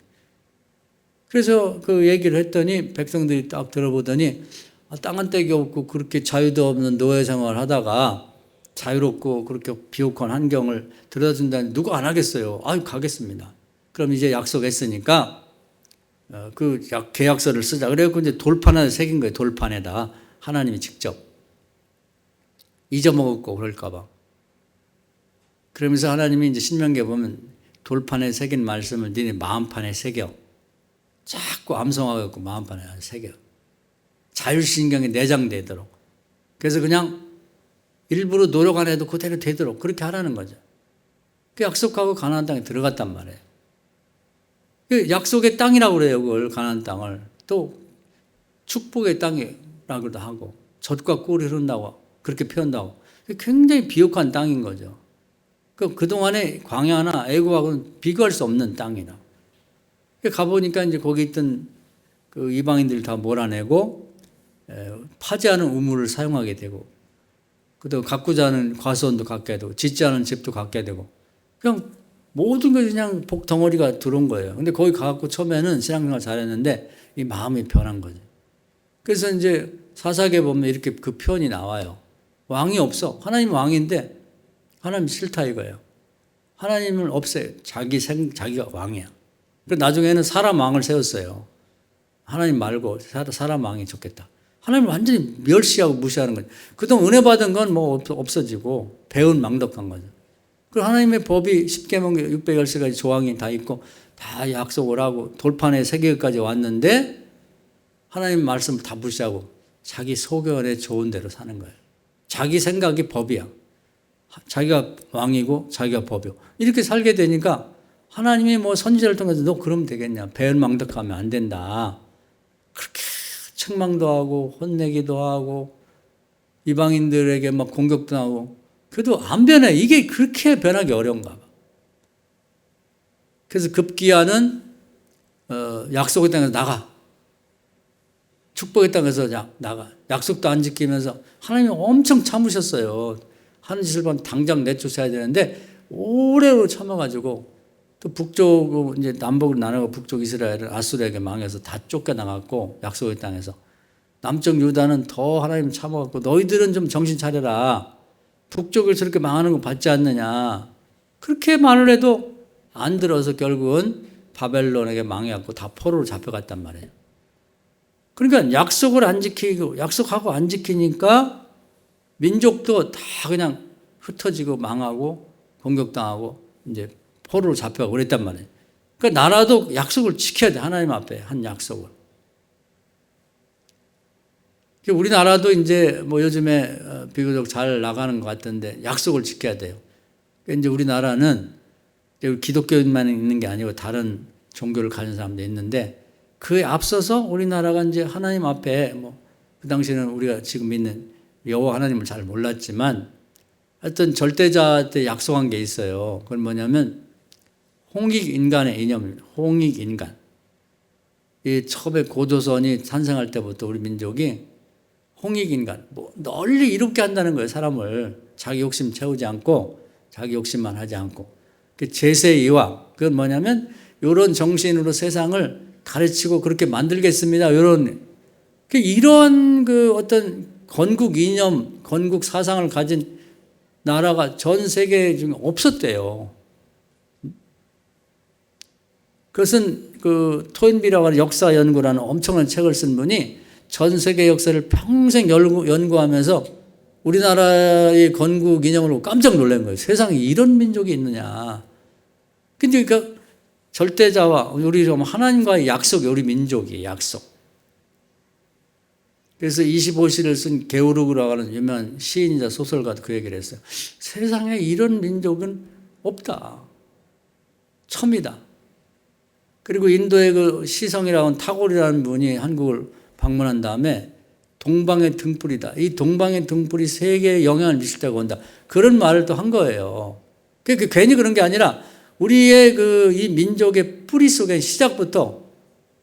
그래서 그 얘기를 했더니 백성들이 딱 들어보더니 땅 한 떼기 없고 그렇게 자유도 없는 노예 생활을 하다가 자유롭고 그렇게 비옥한 환경을 들여다준다니 누가 안 하겠어요. 아유 가겠습니다. 그럼 이제 약속했으니까 그 계약서를 쓰자. 그래갖고 이제 돌판에 새긴 거예요. 돌판에다 하나님이 직접 잊어먹었고 그럴까 봐. 그러면서 하나님이 이제 신명기에 보면 돌판에 새긴 말씀을 니네 마음판에 새겨. 자꾸 암송하고 마음판에 새겨. 자율신경이 내장되도록. 그래서 그냥 일부러 노력 안 해도 그대로 되도록 그렇게 하라는 거죠. 그 약속하고 가나안 땅에 들어갔단 말이에요. 그 약속의 땅이라고 그래요. 그걸 가나안 땅을. 또 축복의 땅이라고도 하고 젖과 꿀이 흐른다고 그렇게 표현다고. 굉장히 비옥한 땅인 거죠. 그동안에 광야나 애국하고는 비교할 수 없는 땅이라. 가보니까 이제 거기 있던 그 이방인들을 다 몰아내고 파지하는 우물을 사용하게 되고 그다음 가꾸자 하는 과수원도 갖게 되고 짓지 않은 집도 갖게 되고 그냥 모든 것이 그냥 복덩어리가 들어온 거예요. 근데 거기 가갖고 처음에는 신앙생활 잘했는데 이 마음이 변한 거죠. 그래서 이제 사사기에 보면 이렇게 그 표현이 나와요. 왕이 없어. 하나님 왕인데 하나님 싫다 이거예요. 하나님을 없애요. 자기가 왕이야. 그래서 나중에는 사람 왕을 세웠어요. 하나님 말고 사람 왕이 좋겠다. 하나님을 완전히 멸시하고 무시하는 거죠. 그동안 은혜 받은 건 뭐 없어지고 배은 망덕한 거죠. 그 하나님의 법이 10계명 613가지 조항이 다 있고 다 약속을 하고 돌판에 세계까지 왔는데 하나님 말씀을 다 무시하고 자기 소견에 좋은 대로 사는 거예요. 자기 생각이 법이야. 자기가 왕이고 자기가 법이고 이렇게 살게 되니까 하나님이 뭐 선지자를 통해서 너 그러면 되겠냐. 배은망덕하면 안 된다. 그렇게 책망도 하고 혼내기도 하고 이방인들에게 막 공격도 하고 그래도 안 변해. 이게 그렇게 변하기 어려운가 봐. 그래서 급기야는 약속의 땅에서 나가. 축복의 땅에서 나가. 약속도 안 지키면서 하나님이 엄청 참으셨어요. 하는 짓을 보면 당장 내쫓아야 되는데 오래오래 참아가지고 또 북쪽 이제 남북으로 나누고 북쪽 이스라엘은 아수르에게 망해서 다 쫓겨나갔고 약속의 땅에서 남쪽 유다는 더 하나님 참아갖고 너희들은 좀 정신 차려라. 북쪽을 저렇게 망하는 거 받지 않느냐. 그렇게 말을 해도 안 들어서 결국은 바벨론에게 망해갖고 다 포로로 잡혀갔단 말이에요. 그러니까 약속을 안 지키고 약속하고 안 지키니까 민족도 다 그냥 흩어지고 망하고 공격당하고 이제 포로로 잡혀가고 그랬단 말이에요. 그러니까 나라도 약속을 지켜야 돼. 하나님 앞에 한 약속을. 우리나라도 이제 뭐 요즘에 비교적 잘 나가는 것 같은데 약속을 지켜야 돼요. 그러니까 이제 우리나라는 기독교인만 있는 게 아니고 다른 종교를 가진 사람도 있는데 그에 앞서서 우리나라가 이제 하나님 앞에 뭐 그 당시에는 우리가 지금 믿는 여호와 하나님을 잘 몰랐지만 하여튼 절대자한테 약속한 게 있어요. 그건 뭐냐면 홍익인간의 이념입니다. 홍익인간. 이 처음에 고조선이 탄생할 때부터 우리 민족이 홍익인간, 뭐 널리 이롭게 한다는 거예요. 사람을 자기 욕심 채우지 않고 자기 욕심만 하지 않고 그 제세이와 그건 뭐냐면 이런 정신으로 세상을 가르치고 그렇게 만들겠습니다. 이런 그 어떤 건국 이념, 건국 사상을 가진 나라가 전 세계 중에 없었대요. 그것은 그 토인비라고 하는 역사 연구라는 엄청난 책을 쓴 분이 전 세계 역사를 평생 연구하면서 우리나라의 건국 이념으로 깜짝 놀란 거예요. 세상에 이런 민족이 있느냐. 근데 그러니까 절대자와 우리 하나님과의 약속이 우리 민족이 약속. 그래서 25시를 쓴 게오르그라고 하는 유명한 시인이자 소설가도 그 얘기를 했어요. 세상에 이런 민족은 없다. 처음이다. 그리고 인도의 그 시성이라고 하는 타고르라는 분이 한국을 방문한 다음에 동방의 등불이다. 이 동방의 등불이 세계에 영향을 미칠 때가 온다. 그런 말을 또 한 거예요. 그러니까 괜히 그런 게 아니라 우리의 이 민족의 뿌리 속에 시작부터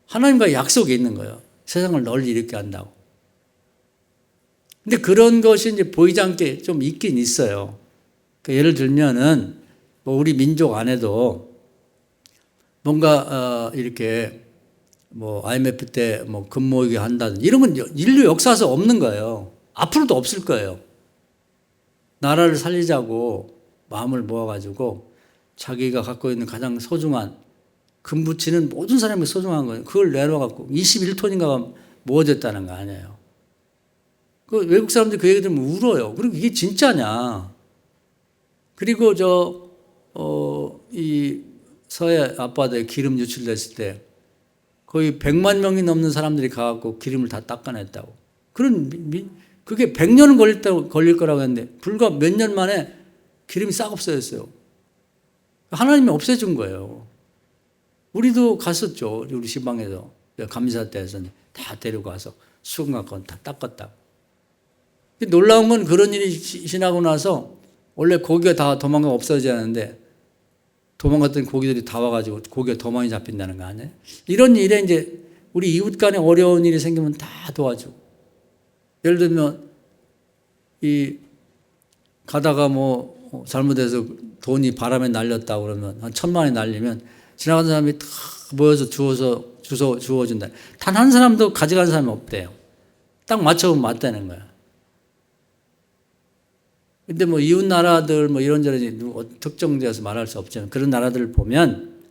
하나님과 약속이 있는 거예요. 세상을 널리 일으키게 한다고. 근데 그런 것이 이제 보이지 않게 좀 있긴 있어요. 그러니까 예를 들면은 뭐 우리 민족 안에도 뭔가 이렇게 뭐 IMF 때 뭐 금 모으게 한다든지 이런 건 인류 역사에서 없는 거예요. 앞으로도 없을 거예요. 나라를 살리자고 마음을 모아가지고 자기가 갖고 있는 가장 소중한 금 붙이는 모든 사람이 소중한 거예요. 그걸 내놓아갖고 21톤인가가 모아졌다는 거 아니에요. 그 외국 사람들이 그 얘기 들으면 울어요. 그리고 이게 진짜냐. 그리고 이 서해 앞바다에 기름 유출됐을 때 거의 100만 명이 넘는 사람들이 가갖고 기름을 다 닦아냈다고. 그게 100년은 걸릴 거라고 했는데 불과 몇 년 만에 기름이 싹 없어졌어요. 하나님이 없애준 거예요. 우리도 갔었죠. 우리 시방에서 감사 때에서 다 데리고 와서 수건 갖고 다 닦았다고. 놀라운 건 그런 일이 지나고 나서 원래 고기가 다 도망가 없어져야 하는데 도망갔던 고기들이 다 와가지고 고기가 더 많이 잡힌다는 거 아니에요? 이런 일에 이제 우리 이웃 간에 어려운 일이 생기면 다 도와주고. 예를 들면 가다가 뭐 잘못해서 돈이 바람에 날렸다 그러면 한 1,000만 원이 날리면 지나가는 사람이 다 모여서 주워준다. 단 한 사람도 가져간 사람이 없대요. 딱 맞춰보면 맞다는 거야. 근데 뭐 이웃 나라들 뭐 이런저런 특정지어서 말할 수 없지만 그런 나라들을 보면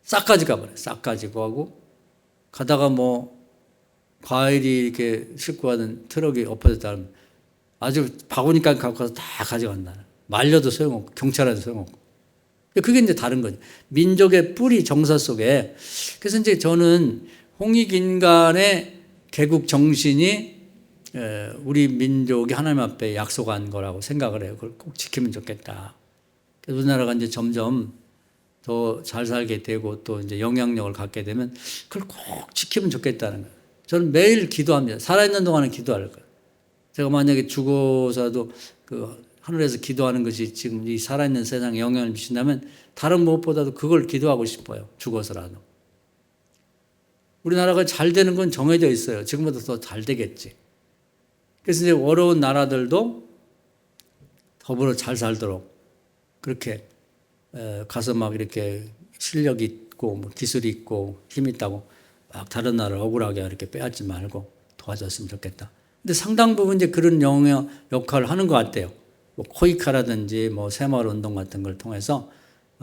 싹 가지고 가버려. 싹 가지고 하고 가다가 뭐 과일이 이렇게 싣고 가는 트럭이 엎어졌다 하면 아주 바구니까지 갖고 가서 다 가져간다. 말려도 소용없고 경찰에도 소용없고. 그게 이제 다른 거죠. 민족의 뿌리 정서 속에. 그래서 이제 저는 홍익인간의 개국 정신이 우리 민족이 하나님 앞에 약속한 거라고 생각을 해요. 그걸 꼭 지키면 좋겠다. 그래서 우리나라가 이제 점점 더 잘 살게 되고 또 이제 영향력을 갖게 되면 그걸 꼭 지키면 좋겠다는 거예요. 저는 매일 기도합니다. 살아있는 동안은 기도할 거예요. 제가 만약에 죽어서도 그 하늘에서 기도하는 것이 지금 이 살아있는 세상에 영향을 미친다면 다른 무엇보다도 그걸 기도하고 싶어요. 죽어서라도. 우리나라가 잘 되는 건 정해져 있어요. 지금보다 더 잘 되겠지. 그래서 이제 어려운 나라들도 더불어 잘 살도록 그렇게 가서 막 이렇게 실력 있고 뭐 기술이 있고 힘 있다고 막 다른 나라를 억울하게 이렇게 빼앗지 말고 도와줬으면 좋겠다. 근데 상당 부분 이제 그런 역할을 하는 것 같아요. 뭐 코이카라든지 뭐 새마을 운동 같은 걸 통해서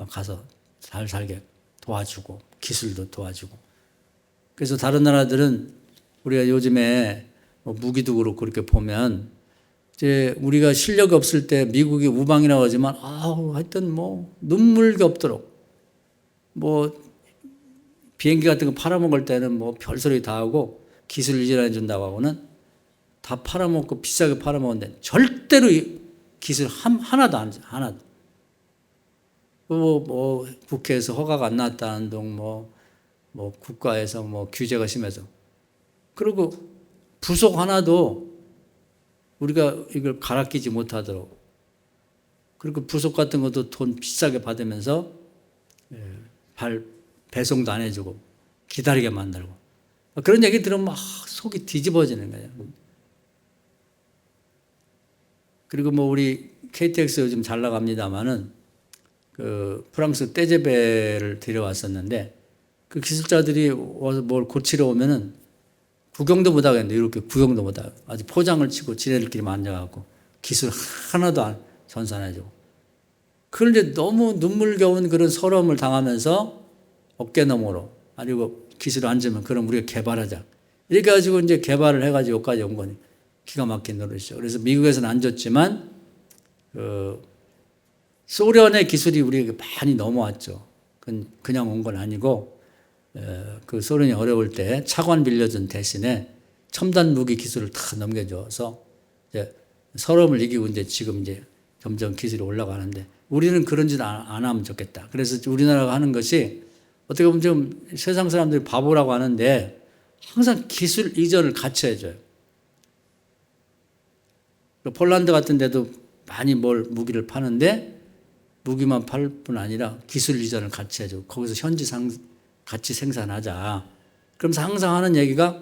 가서 잘 살게 도와주고 기술도 도와주고. 그래서 다른 나라들은 우리가 요즘에 뭐 무기도 그렇고 그렇게 보면 이제 우리가 실력이 없을 때 미국이 우방이라고 하지만 하여튼 뭐 눈물겹도록 뭐 비행기 같은 거 팔아먹을 때는 뭐 별소리 다 하고 기술 이전해 준다고 하고는 다 팔아먹고 비싸게 팔아먹는데 절대로 기술 하나도 안 줘. 하나도. 뭐 국회에서 허가가 안 나왔다는 둥 뭐 국가에서 뭐 규제가 심해서. 그리고 부속 하나도 우리가 이걸 갈아 끼지 못하도록. 그리고 부속 같은 것도 돈 비싸게 받으면서 배송도 안 해주고 기다리게 만들고. 그런 얘기 들으면 막 속이 뒤집어지는 거예요. 그리고 뭐 우리 KTX 요즘 잘 나갑니다마는 그 프랑스 떼제베를 데려왔었는데 그 기술자들이 와서 뭘 고치러 오면은 구경도 못 하겠는데 이렇게 구경도 못 하고 아주 포장을 치고 지네들끼리 앉아갖고 기술 하나도 안 전산해주고. 그런데 너무 눈물겨운 그런 서러움을 당하면서 어깨너머로 아니고 기술 안 주면 그럼 우리가 개발하자. 이렇게 가지고 이제 개발을 해가지고 여기까지 온 거니 기가 막힌 노릇이죠. 그래서 미국에서는 안 줬지만 소련의 기술이 우리에게 많이 넘어왔죠. 그냥 온 건 아니고 그 소련이 어려울 때 차관 빌려준 대신에 첨단 무기 기술을 다 넘겨줘서 이제 서러움을 이기고 이제 지금 이제 점점 기술이 올라가는데 우리는 그런 짓 안 하면 좋겠다. 그래서 우리나라가 하는 것이 어떻게 보면 좀 세상 사람들이 바보라고 하는데 항상 기술 이전을 같이 해줘요. 폴란드 같은 데도 많이 무기를 파는데 무기만 팔 뿐 아니라 기술 이전을 같이 해주고 거기서 현지 같이 생산하자. 그러면서 항상 하는 얘기가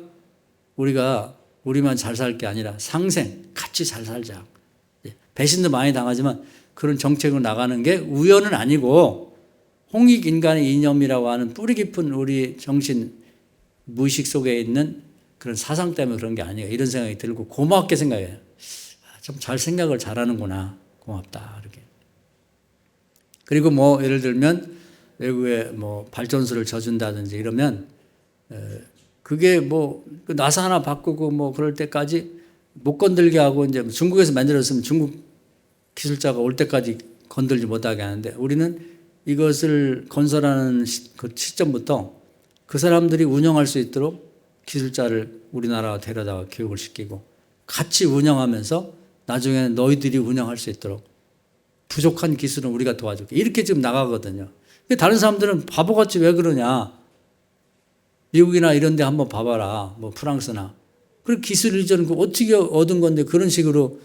우리만 잘 살 게 아니라 상생, 같이 잘 살자. 배신도 많이 당하지만 그런 정책으로 나가는 게 우연은 아니고 홍익인간의 이념이라고 하는 뿌리 깊은 우리 정신 무의식 속에 있는 그런 사상 때문에 그런 게 아니에요. 이런 생각이 들고 고맙게 생각해요. 좀 잘 생각을 잘하는구나. 고맙다. 이렇게. 그리고 뭐 예를 들면 외국에 뭐 발전소를 져준다든지 이러면 그게 뭐 나사 하나 바꾸고 뭐 그럴 때까지 못 건들게 하고 이제 중국에서 만들었으면 중국 기술자가 올 때까지 건들지 못하게 하는데 우리는 이것을 건설하는 그 시점부터 그 사람들이 운영할 수 있도록 기술자를 우리나라가 데려다가 교육을 시키고 같이 운영하면서 나중에는 너희들이 운영할 수 있도록 부족한 기술은 우리가 도와줄게. 이렇게 지금 나가거든요. 다른 사람들은 바보같이 왜 그러냐. 미국이나 이런 데 한번 봐봐라. 뭐 프랑스나. 그리고 기술 이전 어떻게 얻은 건데 그런 식으로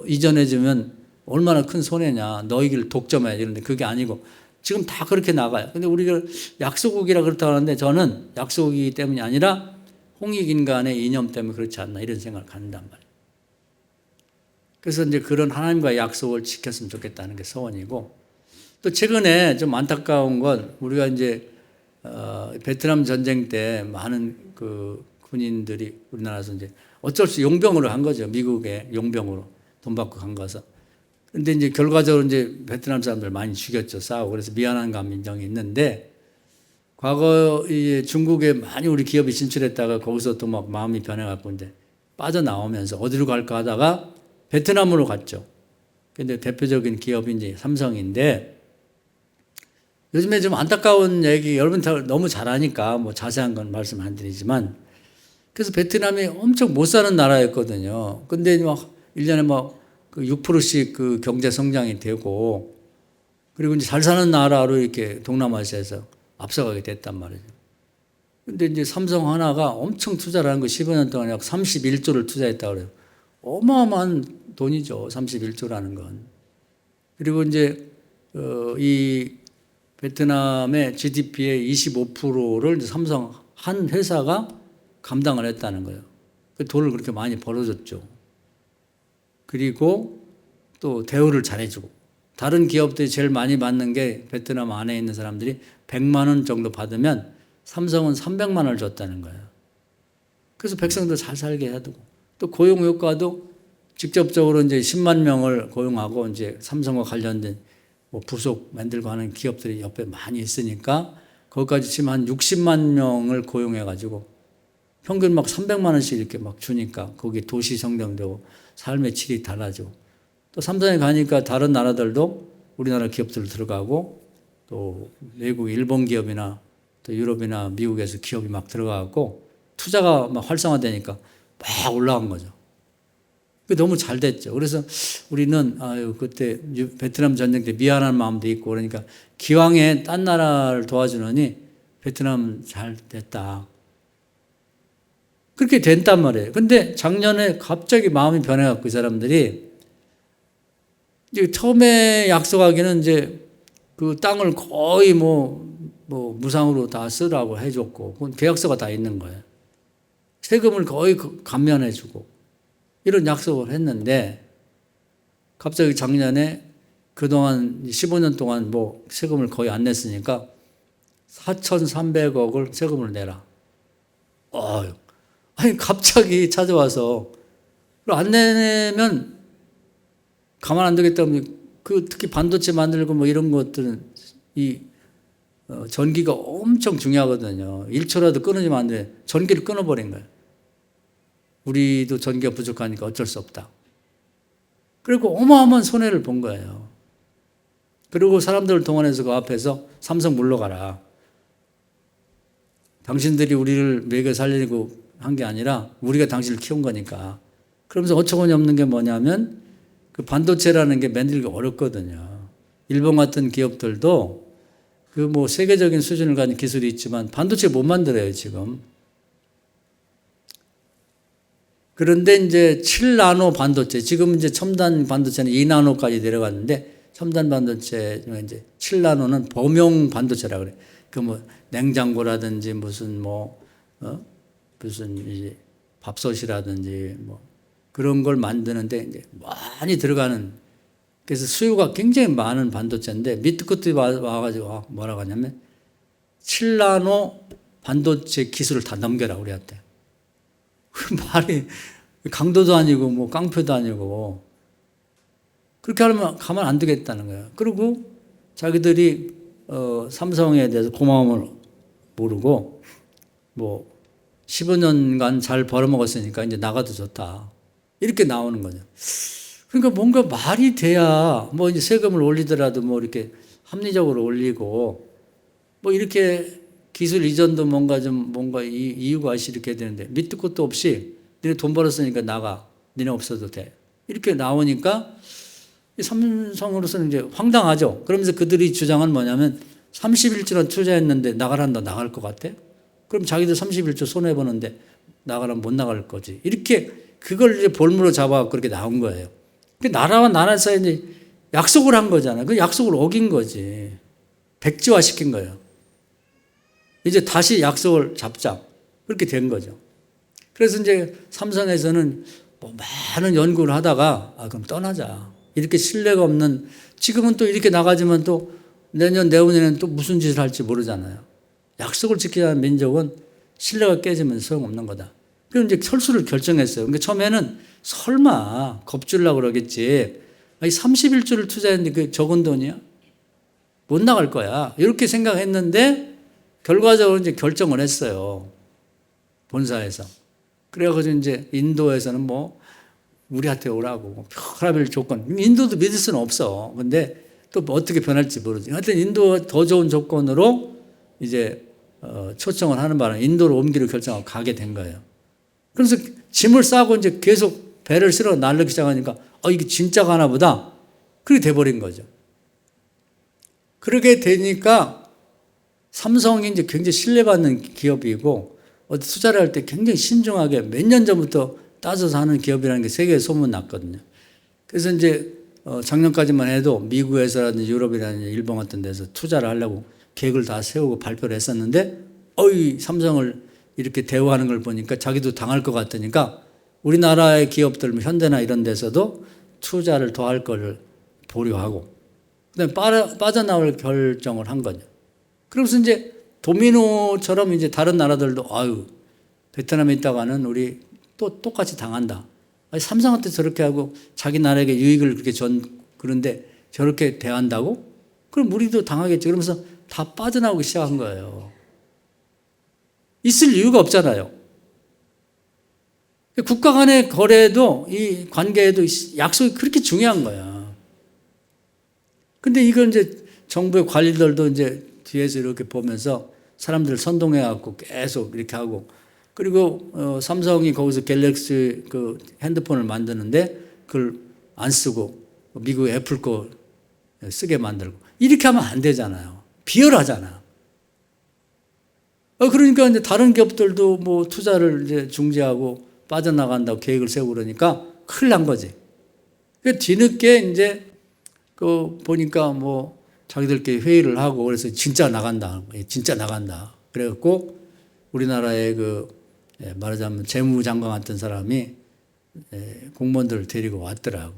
이전해주면 얼마나 큰 손해냐. 너희를 독점해. 이런데 그게 아니고 지금 다 그렇게 나가요. 근데 우리가 약소국이라 그렇다고 하는데 저는 약소국이기 때문이 아니라 홍익인간의 이념 때문에 그렇지 않나 이런 생각을 갖는단 말이에요. 그래서 이제 그런 하나님과의 약속을 지켰으면 좋겠다는 게 소원이고 또 최근에 좀 안타까운 건 우리가 이제 베트남 전쟁 때 많은 그 군인들이 우리나라에서 이제 어쩔 수 용병으로 한 거죠. 미국의 용병으로 돈 받고 간 거서. 근데 이제 결과적으로 이제 베트남 사람들 많이 죽였죠. 싸우고. 그래서 미안한 감정이 있는데 과거 이 중국에 많이 우리 기업이 진출했다가 거기서 또 막 마음이 변해갖고 이제 빠져나오면서 어디로 갈까 하다가 베트남으로 갔죠. 근데 대표적인 기업이 이제 삼성인데 요즘에 좀 안타까운 얘기 여러분 다 너무 잘 아니까 뭐 자세한 건 말씀 안 드리지만 그래서 베트남이 엄청 못 사는 나라였거든요. 근데 막 1년에 막 그 6%씩 그 경제 성장이 되고 그리고 이제 잘 사는 나라로 이렇게 동남아시아에서 앞서가게 됐단 말이죠. 근데 이제 삼성 하나가 엄청 투자를 한 거 15년 동안 약 31조를 투자했다고 그래요. 어마어마한 돈이죠. 31조라는 건. 그리고 이제 이 베트남의 GDP의 25%를 삼성 한 회사가 감당을 했다는 거예요. 그 돈을 그렇게 많이 벌어줬죠. 그리고 또 대우를 잘해주고 다른 기업들이 제일 많이 받는 게 베트남 안에 있는 사람들이 100만 원 정도 받으면 삼성은 300만 원을 줬다는 거예요. 그래서 백성들 잘 살게 해두고 또 고용 효과도 직접적으로 이제 10만 명을 고용하고 이제 삼성과 관련된 뭐 부속 만들고 하는 기업들이 옆에 많이 있으니까 거기까지 치면 한 60만 명을 고용해가지고 평균 막 300만 원씩 이렇게 막 주니까 거기 도시 성장되고 삶의 질이 달라지고 또 삼성에 가니까 다른 나라들도 우리나라 기업들 들어가고 또 외국 일본 기업이나 또 유럽이나 미국에서 기업이 막 들어가고 투자가 막 활성화되니까 막 올라간 거죠. 그게 너무 잘 됐죠. 그래서 우리는 그때 베트남 전쟁 때 미안한 마음도 있고 그러니까 기왕에 딴 나라를 도와주느니 베트남 잘 됐다. 그렇게 된단 말이에요. 근데 작년에 갑자기 마음이 변해갖고 이 사람들이 이제 처음에 약속하기는 이제 그 땅을 거의 뭐 무상으로 다 쓰라고 해줬고, 그건 계약서가 다 있는 거예요. 세금을 거의 감면해주고, 이런 약속을 했는데, 갑자기 작년에 그동안 15년 동안 뭐 세금을 거의 안 냈으니까 4,300억을 세금을 내라. 아니, 갑자기 찾아와서, 안 내면 가만 안 두겠다면, 특히 반도체 만들고 뭐 이런 것들은 전기가 엄청 중요하거든요. 1초라도 끊어지면 안 돼. 전기를 끊어버린 거예요. 우리도 전기가 부족하니까 어쩔 수 없다. 그리고 어마어마한 손해를 본 거예요. 그리고 사람들을 동원해서 그 앞에서 삼성 물러가라. 당신들이 우리를 먹여 살리고 한 게 아니라 우리가 당신을 키운 거니까. 그러면서 어처구니 없는 게 뭐냐면 그 반도체라는 게 만들기 어렵거든요. 일본 같은 기업들도 그 뭐 세계적인 수준을 가진 기술이 있지만 반도체 못 만들어요, 지금. 그런데 이제 7나노 반도체, 지금 이제 첨단 반도체는 2나노까지 내려갔는데 첨단 반도체 중에 이제 7나노는 범용 반도체라고 그래요. 그 뭐 냉장고라든지 무슨 무슨 이제 밥솥이라든지 뭐 그런 걸 만드는데 이제 많이 들어가는, 그래서 수요가 굉장히 많은 반도체인데 밑에 것들이 와가지고 뭐라고 하냐면 7나노 반도체 기술을 다 넘겨라 우리한테. 말이 강도도 아니고 뭐 깡표도 아니고 그렇게 하면 가만 안 두겠다는 거예요. 그리고 자기들이 삼성에 대해서 고마움을 모르고 뭐 15년간 잘 벌어먹었으니까 이제 나가도 좋다. 이렇게 나오는 거죠. 그러니까 뭔가 말이 돼야 뭐 이제 세금을 올리더라도 뭐 이렇게 합리적으로 올리고 뭐 이렇게 기술 이전도 뭔가 이유가 있이 이렇게 되는데 밑도 끝도 없이 니네 돈 벌었으니까 나가. 니네 없어도 돼. 이렇게 나오니까 삼성으로서는 이제 황당하죠. 그러면서 그들이 주장은 뭐냐면 31조나 투자했는데 나가란다 나갈 것 같아? 그럼 자기들 31조 손해보는데 나가라면 못 나갈 거지. 이렇게 그걸 이제 볼모로 잡아 그렇게 나온 거예요. 나라와 나라 사이에 이제 약속을 한 거잖아요. 그 약속을 어긴 거지. 백지화 시킨 거예요. 이제 다시 약속을 잡자. 그렇게 된 거죠. 그래서 이제 삼성에서는 뭐 많은 연구를 하다가 그럼 떠나자. 이렇게 신뢰가 없는, 지금은 또 이렇게 나가지만 또 내년에는 또 무슨 짓을 할지 모르잖아요. 약속을 지키지 않는 민족은 신뢰가 깨지면 소용없는 거다. 그럼 이제 철수를 결정했어요. 그러니까 처음에는 설마 겁주려고 그러겠지. 31조를 투자했는데 그게 적은 돈이야? 못 나갈 거야. 이렇게 생각했는데 결과적으로 이제 결정을 했어요. 본사에서. 그래가지고 이제 인도에서는 뭐 우리한테 오라고 별의별 조건. 인도도 믿을 수는 없어. 근데 또 어떻게 변할지 모르지. 하여튼 인도가 더 좋은 조건으로 이제 초청을 하는 바람에 인도로 옮기를 결정하고 가게 된 거예요. 그래서 짐을 싸고 이제 계속 배를 실어 날르기 시작하니까 이게 진짜 가나 보다. 그렇게 돼버린 거죠. 그렇게 되니까 삼성이 이제 굉장히 신뢰받는 기업이고 어디 투자를 할 때 굉장히 신중하게 몇 년 전부터 따져서 하는 기업이라는 게 세계에 소문났거든요. 그래서 이제 작년까지만 해도 미국에서라든지 유럽이라든지 일본 같은 데서 투자를 하려고 계획을 다 세우고 발표를 했었는데 삼성을 이렇게 대우하는 걸 보니까 자기도 당할 것 같으니까 우리나라의 기업들 현대나 이런 데서도 투자를 더 할 걸 보류하고 그다음에 빠져나올 결정을 한 거죠. 그러면서 이제 도미노처럼 이제 다른 나라들도 베트남에 있다가는 우리 또 똑같이 당한다. 삼성한테 저렇게 하고 자기 나라에게 유익을 그렇게 그런데 저렇게 대한다고? 그럼 우리도 당하겠지. 그러면서 다 빠져나오기 시작한 거예요. 있을 이유가 없잖아요. 국가 간의 거래도 이 관계에도 약속이 그렇게 중요한 거야. 근데 이걸 이제 정부의 관리들도 이제 뒤에서 이렇게 보면서 사람들 선동해갖고 계속 이렇게 하고 그리고 삼성이 거기서 갤럭시 그 핸드폰을 만드는데 그걸 안 쓰고 미국 애플 거 쓰게 만들고 이렇게 하면 안 되잖아요. 비열하잖아. 그러니까 이제 다른 기업들도 뭐 투자를 이제 중지하고 빠져나간다고 계획을 세우고 그러니까 큰일 난 거지. 뒤늦게 이제 보니까 뭐 자기들끼리 회의를 하고 그래서 진짜 나간다. 그래갖고 우리나라의 말하자면 재무장관 같은 사람이 공무원들을 데리고 왔더라고.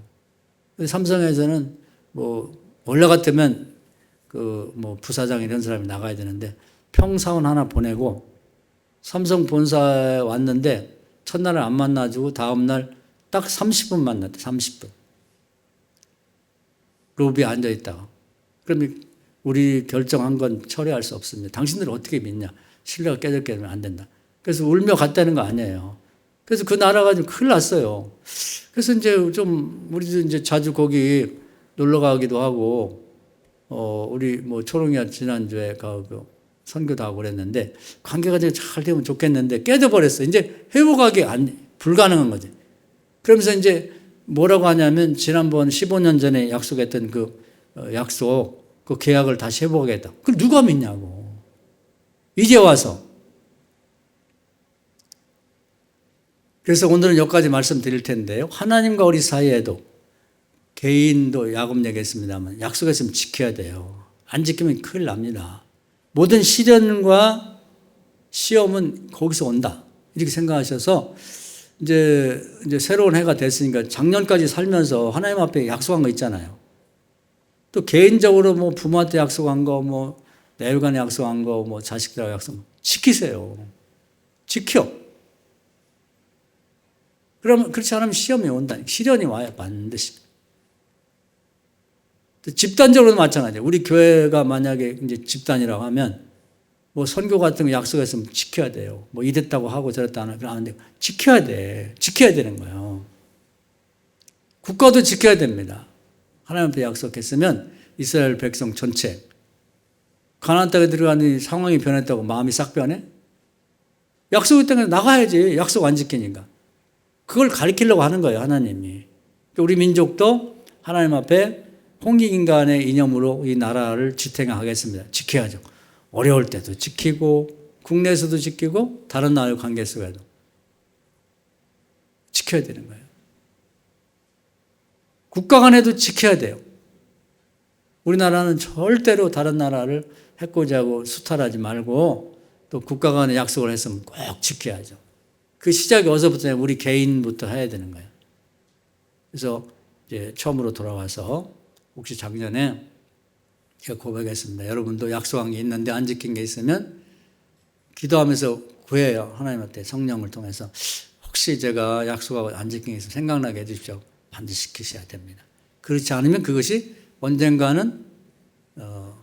삼성에서는 뭐 원래 같으면 뭐 부사장 이런 사람이 나가야 되는데 평사원 하나 보내고 삼성 본사에 왔는데 첫날은 안 만나주고 다음날 딱 30분 만났대. 30분. 로비에 앉아있다가. 그러면 우리 결정한 건 처리할 수 없습니다. 당신들 어떻게 믿냐. 신뢰가 깨졌게 하면 안 된다. 그래서 울며 갔다는 거 아니에요. 그래서 그 나라가 좀 큰일 났어요. 그래서 이제 좀 우리도 이제 자주 거기 놀러 가기도 하고 우리 뭐 초롱이가 지난주에 선교도 하고 그랬는데 관계가 잘 되면 좋겠는데 깨져버렸어. 이제 회복하기 불가능한 거지. 그러면서 이제 뭐라고 하냐면 지난번 15년 전에 약속했던 약속, 그 계약을 다시 회복하겠다. 그걸 누가 믿냐고. 이제 와서. 그래서 오늘은 여기까지 말씀드릴 텐데요. 하나님과 우리 사이에도 개인도 야곱 얘기했습니다만 약속했으면 지켜야 돼요. 안 지키면 큰일 납니다. 모든 시련과 시험은 거기서 온다. 이렇게 생각하셔서 이제 새로운 해가 됐으니까 작년까지 살면서 하나님 앞에 약속한 거 있잖아요. 또 개인적으로 뭐 부모한테 약속한 거, 뭐 내일간에 약속한 거, 뭐 자식들하고 약속한 거 지키세요. 지켜. 그러면 그렇지 않으면 시험이 온다. 시련이 와요. 반드시. 집단적으로도 마찬가지예요. 우리 교회가 만약에 이제 집단이라고 하면 뭐 선교 같은 거 약속했으면 지켜야 돼요. 뭐 이랬다고 하고 저랬다 안 하는데 지켜야 돼. 지켜야 되는 거예요. 국가도 지켜야 됩니다. 하나님 앞에 약속했으면 이스라엘 백성 전체 가나안 땅에 들어가는 상황이 변했다고 마음이 싹 변해? 약속했다는 게 나가야지. 약속 안 지키니까. 그걸 가리키려고 하는 거예요. 하나님이. 우리 민족도 하나님 앞에 홍익인간의 이념으로 이 나라를 지탱하겠습니다. 지켜야죠. 어려울 때도 지키고 국내에서도 지키고 다른 나라의 관계 속에도 지켜야 되는 거예요. 국가 간에도 지켜야 돼요. 우리나라는 절대로 다른 나라를 해코지하고 수탈하지 말고 또 국가 간에 약속을 했으면 꼭 지켜야죠. 그 시작이 어디서부터 우리 개인부터 해야 되는 거예요. 그래서 이제 처음으로 돌아와서 혹시 작년에 제가 고백했습니다. 여러분도 약속한 게 있는데 안 지킨 게 있으면 기도하면서 구해요. 하나님한테 성령을 통해서 혹시 제가 약속하고 안 지킨 게 있으면 생각나게 해주십시오. 반드시 지키셔야 됩니다. 그렇지 않으면 그것이 언젠가는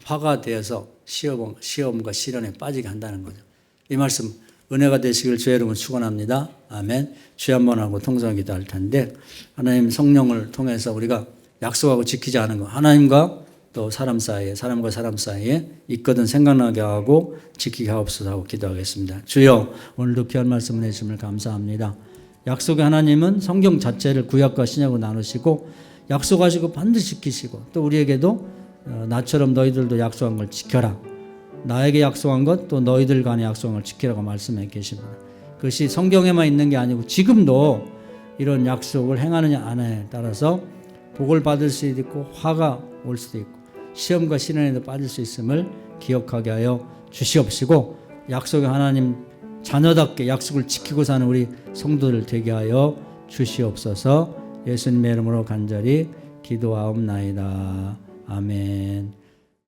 화가 되어서 시험과 시련에 빠지게 한다는 거죠. 이 말씀 은혜가 되시길 주의 이름으로 축원합니다. 아멘. 주여 한번 하고 통성 기도할 텐데 하나님 성령을 통해서 우리가 약속하고 지키지 않은 것 하나님과 또 사람과 사람 사이에 있거든 생각나게 하고 지키게 하옵소서 하고 기도하겠습니다. 주여 오늘도 귀한 말씀을 해주심을 감사합니다. 약속의 하나님은 성경 자체를 구약과 신약으로 나누시고 약속하시고 반드시 지키시고 또 우리에게도 나처럼 너희들도 약속한 걸 지켜라. 나에게 약속한 것 또 너희들 간에 약속한 걸 지키라고 말씀해 계십니다. 그것이 성경에만 있는 게 아니고 지금도 이런 약속을 행하느냐 안 하느냐에 따라서 복을 받을 수도 있고 화가 올 수도 있고 시험과 시련에도 빠질 수 있음을 기억하게 하여 주시옵시고 약속의 하나님 자녀답게 약속을 지키고 사는 우리 성도들 되게 하여 주시옵소서. 예수님의 이름으로 간절히 기도하옵나이다. 아멘.